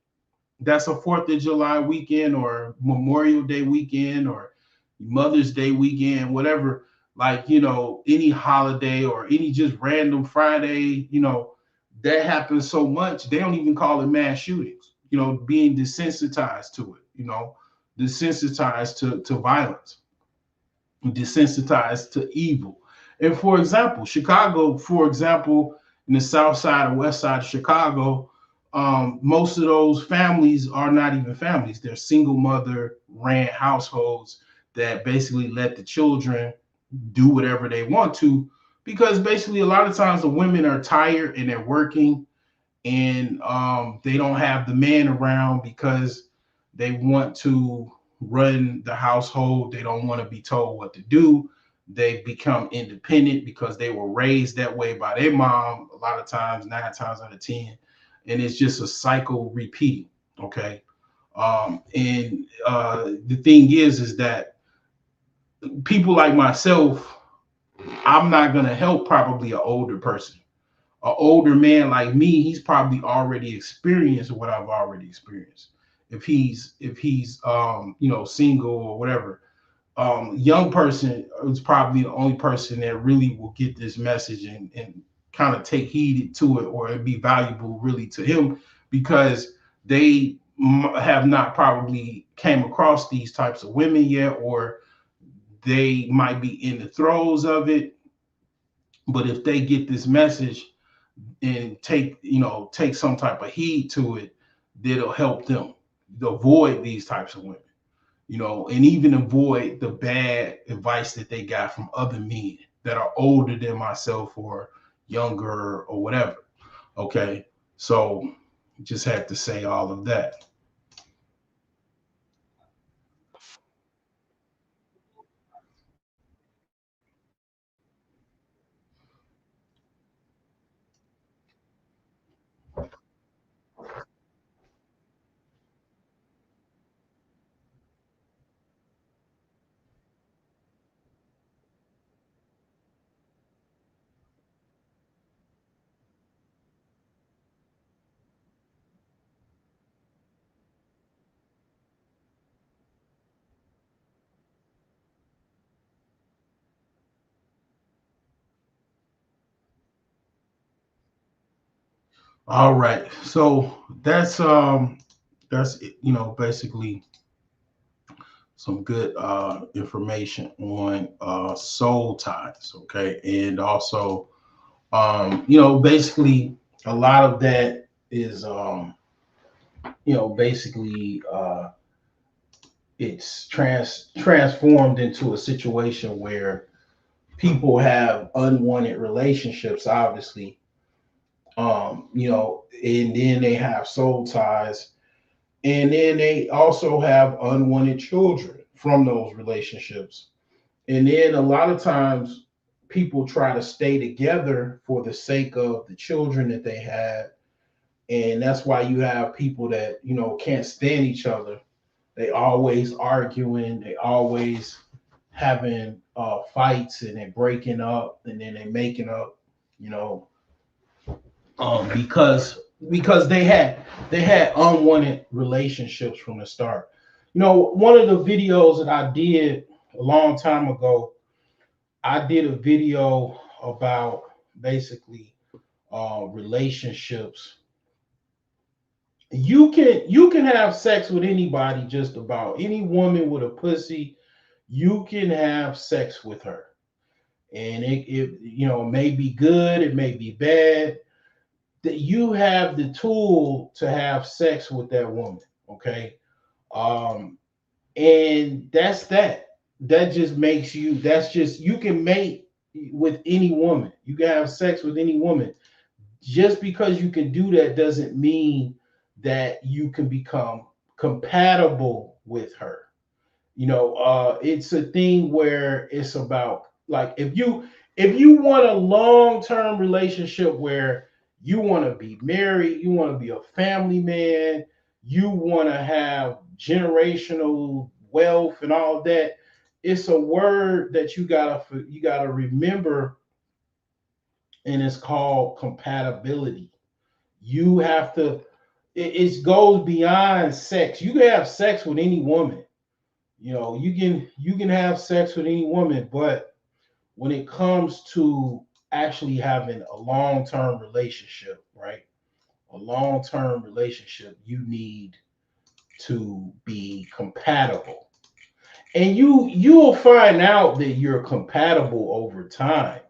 That's a 4th of July weekend, or Memorial Day weekend, or Mother's Day weekend, whatever. Like, you know, any holiday or any just random Friday, you know, that happens so much, they don't even call it mass shootings, you know, being desensitized to it, you know, desensitized to violence, desensitized to evil. And for example, Chicago, for example, in the south side or west side of Chicago, most of those families are not even families. They're single mother ran households that basically let the children do whatever they want to, because basically a lot of times the women are tired and they're working, and they don't have the man around because they want to run the household. They don't want to be told what to do. They become independent because they were raised that way by their mom, a lot of times, 9 times out of 10. And it's just a cycle repeating. Okay. And the thing is that people like myself, I'm not gonna help probably an older person. An older man like me, he's probably already experienced what I've already experienced. If he's single or whatever. Young person is probably the only person that really will get this message and kind of take heed to it, or it'd be valuable really to him, because they have not probably came across these types of women yet, or they might be in the throes of it. But if they get this message and take some type of heed to it, that'll help them avoid these types of women, and even avoid the bad advice that they got from other men that are older than myself or younger or whatever. Okay. So just had to say all of that. All right. So that's basically some good information on soul ties. Okay. And also basically a lot of that is basically it's transformed into a situation where people have unwanted relationships, obviously, and then they have soul ties, and then they also have unwanted children from those relationships. And then a lot of times people try to stay together for the sake of the children that they had. And that's why you have people that, can't stand each other. They always arguing, they always having fights, and they breaking up and then they making up, you know, because they had unwanted relationships from the start. One of the videos that I did a long time ago, I did a video about basically relationships. You can have sex with anybody, just about any woman with a pussy. You can have sex with her, and it may be good, it may be bad. That you have the tool to have sex with that woman. Okay. um and that's that. That just makes you, that's just, you can mate with any woman, you can have sex with any woman. Just because you can do that doesn't mean that you can become compatible with her. It's a thing where it's about, like, if you want a long-term relationship where you want to be married, you want to be a family man, you want to have generational wealth and all that, it's a word that you gotta remember, and it's called compatibility. You have to, it goes beyond sex. You can have sex with any woman. You can have sex with any woman, but when it comes to actually having a long-term relationship, right? A long-term relationship, you need to be compatible. And you'll find out that you're compatible over time.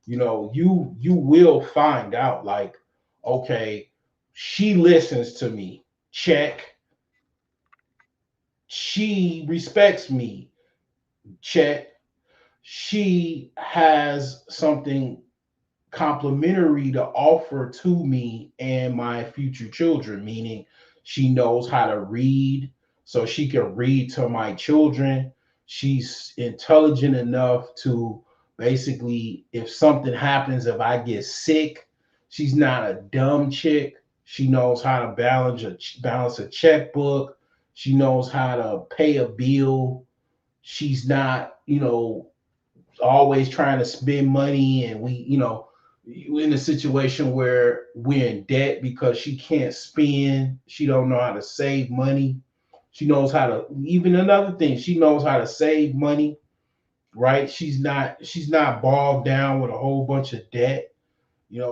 You will find out, like, okay, she listens to me. Check. She respects me. Check. She has something complimentary to offer to me and my future children, meaning she knows how to read, so she can read to my children. She's intelligent enough to basically, if something happens, if I get sick, she's not a dumb chick. She knows how to balance a checkbook. She knows how to pay a bill. She's not, always trying to spend money, and in a situation where we're in debt because she can't spend. She don't know how to save money. She knows how to, even another thing, she knows how to save money, right? She's not bogged down with a whole bunch of debt.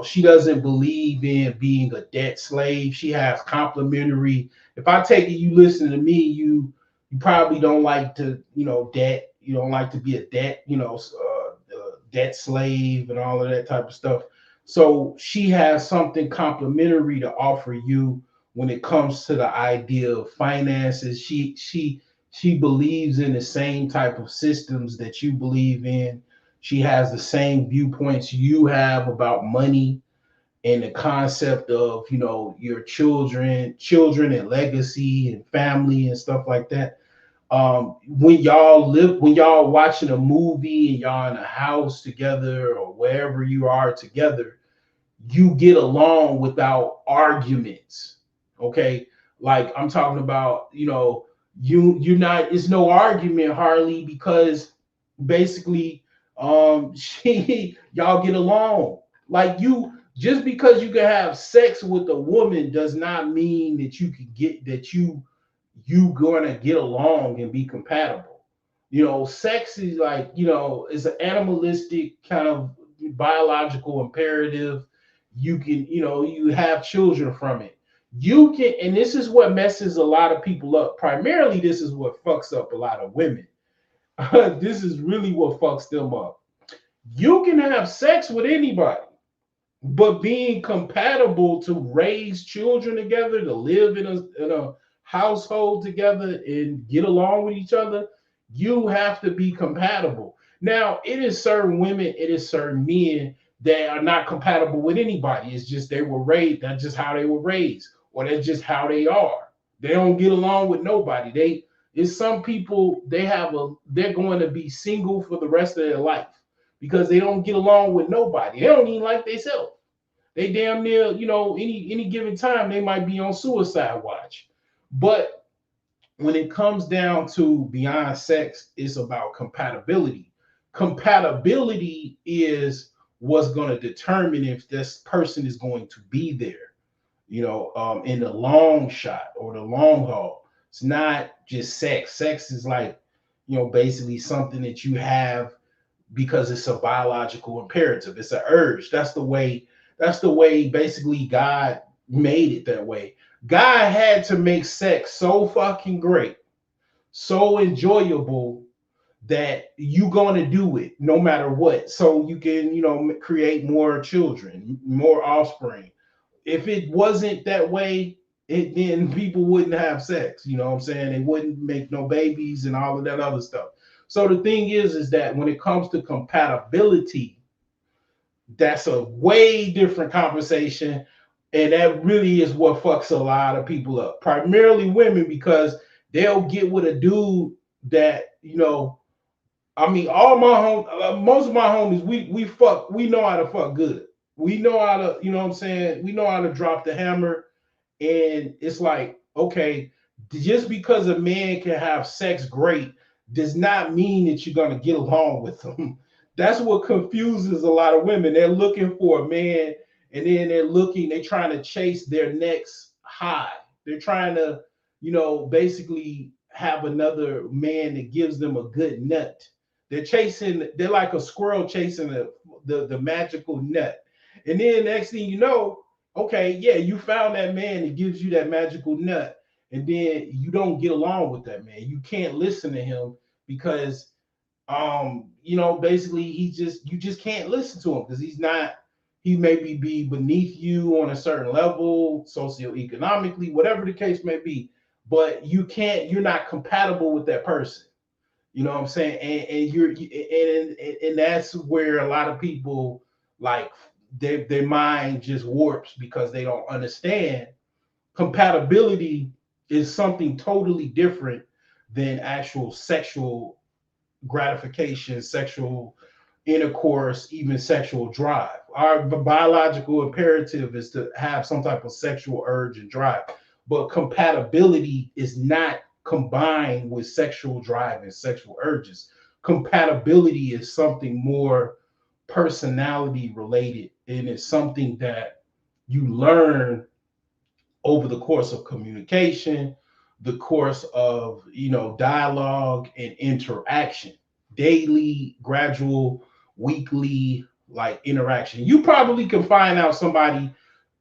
She doesn't believe in being a debt slave. She has complimentary. If I take it, you listen to me, you probably don't like to, debt. You don't like to be a debt, debt slave and all of that type of stuff. So she has something complimentary to offer you when it comes to the idea of finances. She believes in the same type of systems that you believe in. She has the same viewpoints you have about money and the concept of, your children and legacy and family and stuff like that. When y'all watching a movie and y'all in a house together or wherever you are together, you get along without arguments. Okay. Like I'm talking about, you're not, it's no argument hardly, because basically y'all get along. Like, just because you can have sex with a woman does not mean that you gonna get along and be compatible. Sex is like, it's an animalistic kind of biological imperative. You can, you have children from it. You can, and this is what messes a lot of people up. Primarily, this is what fucks up a lot of women. This is really what fucks them up. You can have sex with anybody, but being compatible to raise children together, to live in a household together and get along with each other, you have to be compatible. Now, it is certain women, it is certain men that are not compatible with anybody. It's just they were raised, that's just how they were raised, or that's just how they are. They don't get along with nobody. It's some people, they're going to be single for the rest of their life because they don't get along with nobody. They don't even like themselves. They damn near, any given time they might be on suicide watch. But when it comes down to beyond sex, it's about compatibility. Compatibility is what's going to determine if this person is going to be there, in the long shot or the long haul. It's not just sex. Sex is like, basically something that you have because it's a biological imperative. It's an urge. That's the way basically God made it that way. God had to make sex so fucking great, so enjoyable, that you gonna do it no matter what. So you can, create more children, more offspring. If it wasn't that way, then people wouldn't have sex. You know what I'm saying? They wouldn't make no babies and all of that other stuff. So the thing is that when it comes to compatibility, that's a way different conversation. And that really is what fucks a lot of people up, primarily women, because they'll get with a dude that, I mean, most of my homies, we know how to fuck good. We know how to, you know what I'm saying? We know how to drop the hammer. And it's like, okay, just because a man can have sex great does not mean that you're going to get along with them. That's what confuses a lot of women. They're looking for a man, and then they're trying to chase their next high. They're trying to, basically have another man that gives them a good nut. They're like a squirrel chasing the magical nut. And then next thing you know, okay, yeah, you found that man that gives you that magical nut, and then you don't get along with that man. You can't listen to him because basically you just can't listen to him because he maybe be beneath you on a certain level, socioeconomically, whatever the case may be, but you're not compatible with that person. You know what I'm saying? And that's where a lot of people, like, their mind just warps because they don't understand compatibility is something totally different than actual sexual gratification, sexual intercourse, even sexual drive. Our biological imperative is to have some type of sexual urge and drive, but compatibility is not combined with sexual drive and sexual urges. Compatibility is something more personality related, and it's something that you learn over the course of communication, the course of dialogue and interaction, daily, gradual, weekly, like interaction. You probably can find out somebody.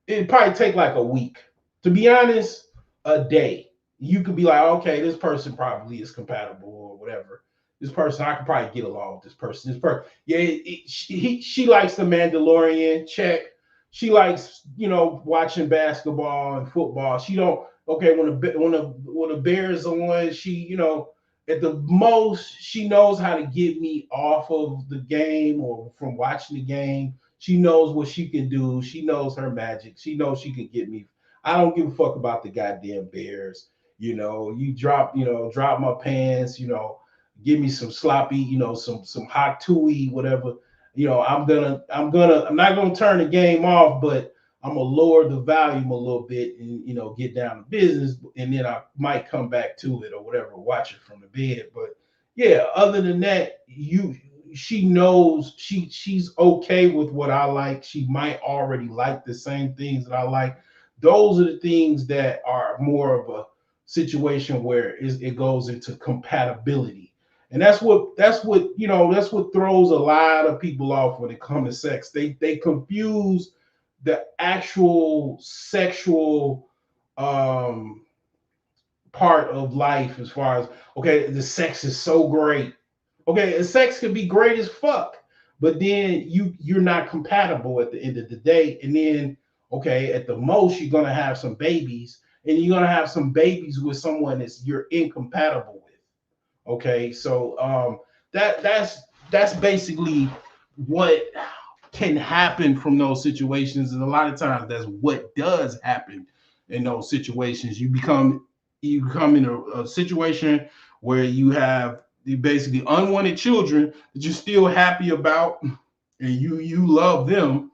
It'd probably take like a week. To be honest, a day. You could be like, okay, this person probably is compatible or whatever. This person, I could probably get along with this person. This person, yeah, she likes the Mandalorian. Check. She likes, watching basketball and football. She don't. Okay, when the Bears are on, she, at the most, she knows how to get me off of the game or from watching the game. She knows what she can do. She knows her magic. She knows she can get me. I don't give a fuck about the goddamn Bears. You drop my pants, give me some sloppy, some hot tui, whatever. I'm not gonna turn the game off, but I'm gonna lower the volume a little bit and get down to business, and then I might come back to it or whatever, watch it from the bed. But yeah, other than that, she knows she's okay with what I like. She might already like the same things that I like. Those are the things that are more of a situation where it goes into compatibility. And that's what throws a lot of people off when it comes to sex. They confuse the actual sexual part of life as far as, okay, the sex is so great. Okay, sex can be great as fuck, but then you're not compatible at the end of the day. And then, okay, at the most you're gonna have some babies, and you're gonna have some babies with someone you're incompatible with. Okay, so that's basically what can happen from those situations, and a lot of times that's what does happen in those situations. You become in a situation where you have basically unwanted children that you're still happy about, and you love them,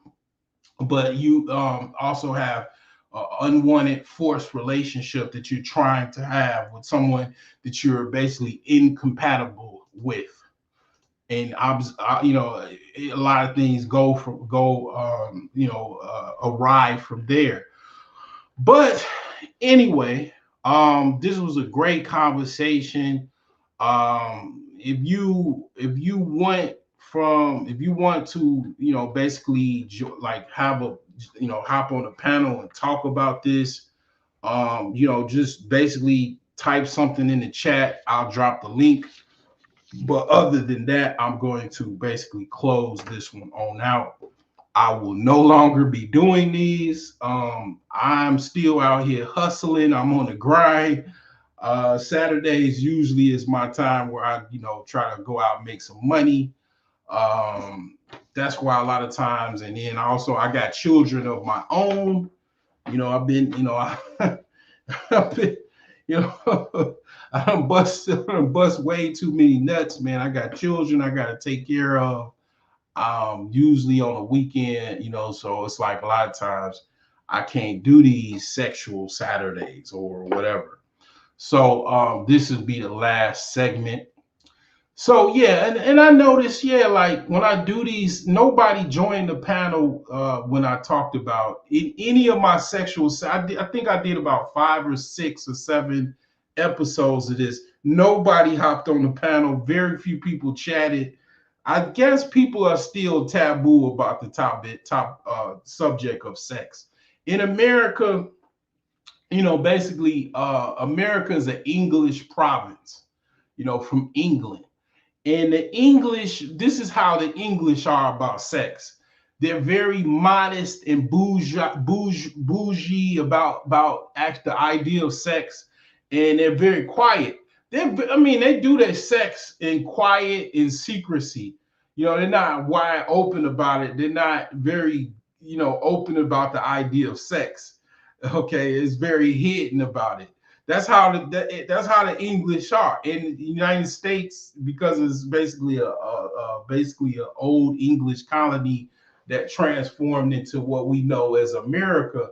but you also have an unwanted forced relationship that you're trying to have with someone that you're basically incompatible with. And a lot of things go awry from there. But anyway, this was a great conversation. If you want to, basically like have a, hop on a panel and talk about this, just basically type something in the chat. I'll drop the link. But other than that, I'm going to basically close this one on out. I will no longer be doing these. I'm still out here hustling. I'm on the grind. Saturdays usually is my time where I, try to go out and make some money. That's why a lot of times, and then also I got children of my own. I've been, I've been, I done bust way too many nuts, man. I got children I got to take care of. Usually on a weekend, so it's like a lot of times I can't do these sexual Saturdays or whatever. So this would be the last segment. So yeah, and I noticed, yeah, like when I do these, nobody joined the panel when I talked about any of my sexual. I think I did about 5 or 6 or 7 episodes of this. Nobody hopped on the panel. Very few people chatted. I guess people are still taboo about the top subject of sex in America. Basically, America is an English province. From England. And the English, this is how the English are about sex. They're very modest and bougie about the idea of sex, and they're very quiet. They do their sex in quiet, in secrecy. They're not wide open about it. They're not very, open about the idea of sex. Okay, it's very hidden about it. That's how the English are in the United States, because it's basically a old English colony that transformed into what we know as America.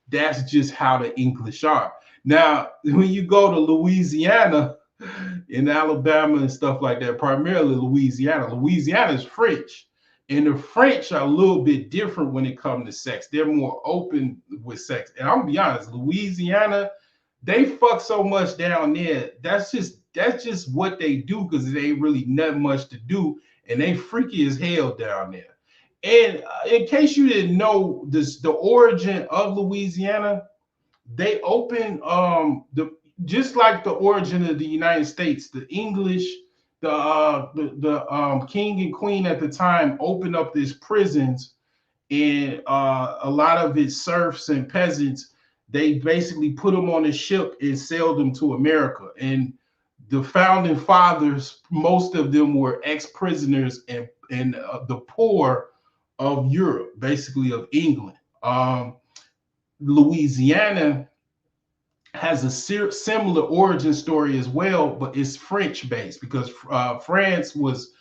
That's just how the English are. Now, when you go to Louisiana, in Alabama and stuff like that, primarily Louisiana is French. And the French are a little bit different when it comes to sex. They're more open with sex. And I'm gonna be honest, Louisiana, they fuck so much down there. That's just what they do because they ain't really nothing much to do, and they freaky as hell down there. And in case you didn't know this, the origin of Louisiana, they opened the just like the origin of the United States, the English, the king and queen at the time opened up these prisons, and a lot of its serfs and peasants, they basically put them on a ship and sailed them to America. And the founding fathers, most of them were ex-prisoners and the poor of Europe, basically of England. Louisiana has a similar origin story as well, but it's French based because France was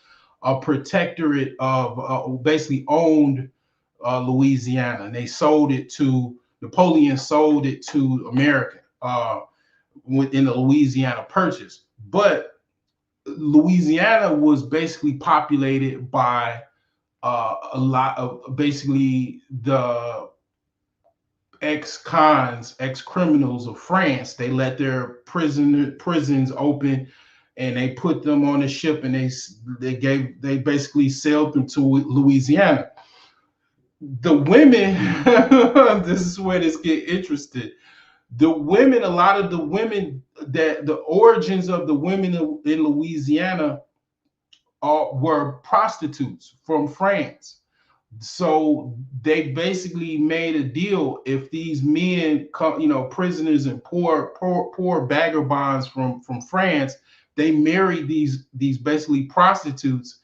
a protectorate of basically owned Louisiana, and they sold it to Napoleon, sold it to America in the Louisiana Purchase. But Louisiana was basically populated by a lot of basically the ex-cons, ex-criminals of France. They let their prisons open, and they put them on a ship, and they basically sailed them to Louisiana. The women, this is where this get interested. The women, a lot of the women, that the origins of the women in Louisiana were prostitutes from France. So they basically made a deal. If these men come, prisoners and poor vagabonds from France, they marry these basically prostitutes,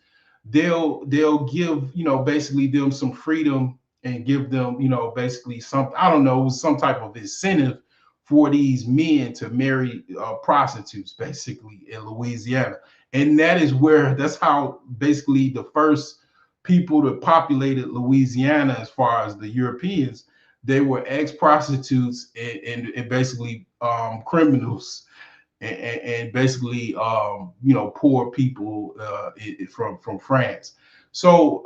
they'll give basically them some freedom and give them basically some, I don't know, some type of incentive for these men to marry prostitutes basically in Louisiana. And that's how basically the first people that populated Louisiana, as far as the Europeans, they were ex-prostitutes and basically criminals and basically poor people from France. So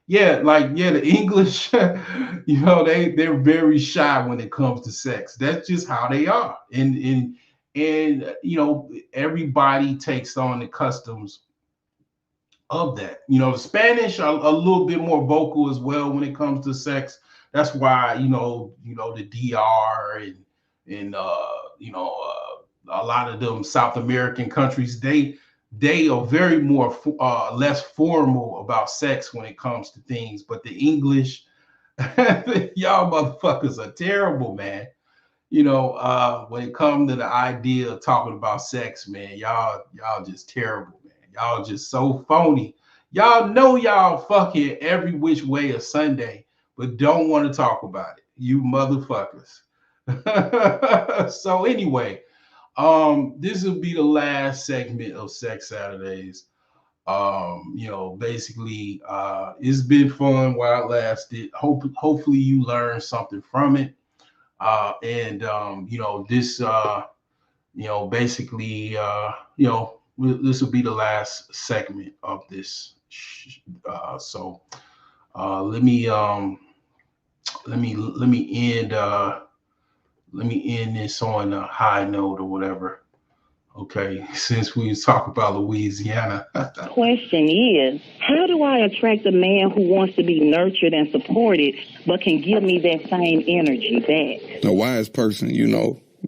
the English, they're very shy when it comes to sex. That's just how they are, and everybody takes on the customs of that. The Spanish are a little bit more vocal as well when it comes to sex. That's why the DR and a lot of them South American countries, they are very more less formal about sex when it comes to things. But the English, y'all motherfuckers are terrible, man. When it comes to the idea of talking about sex, man, y'all just terrible, man. Y'all just so phony. Y'all know y'all fucking every which way of Sunday, but don't want to talk about it. You motherfuckers. So anyway, this will be the last segment of Sex Saturdays. Basically, it's been fun while it lasted. Hopefully you learned something from it. This will be the last segment of this. So let me end this on a high note or whatever. Okay, since we was talking about Louisiana. Question is, how do I attract a man who wants to be nurtured and supported, but can give me that same energy back? A wise person,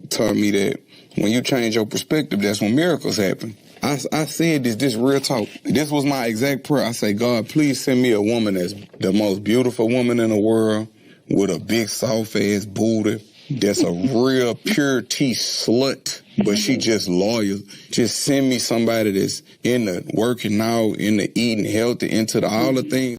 taught me that when you change your perspective, that's when miracles happen. I said this real talk. This was my exact prayer. I say, God, please send me a woman that's the most beautiful woman in the world with a big soft ass booty. That's a real pure tea slut, but she just loyal. Just send me somebody that's in the working out, in the eating healthy, into all the things.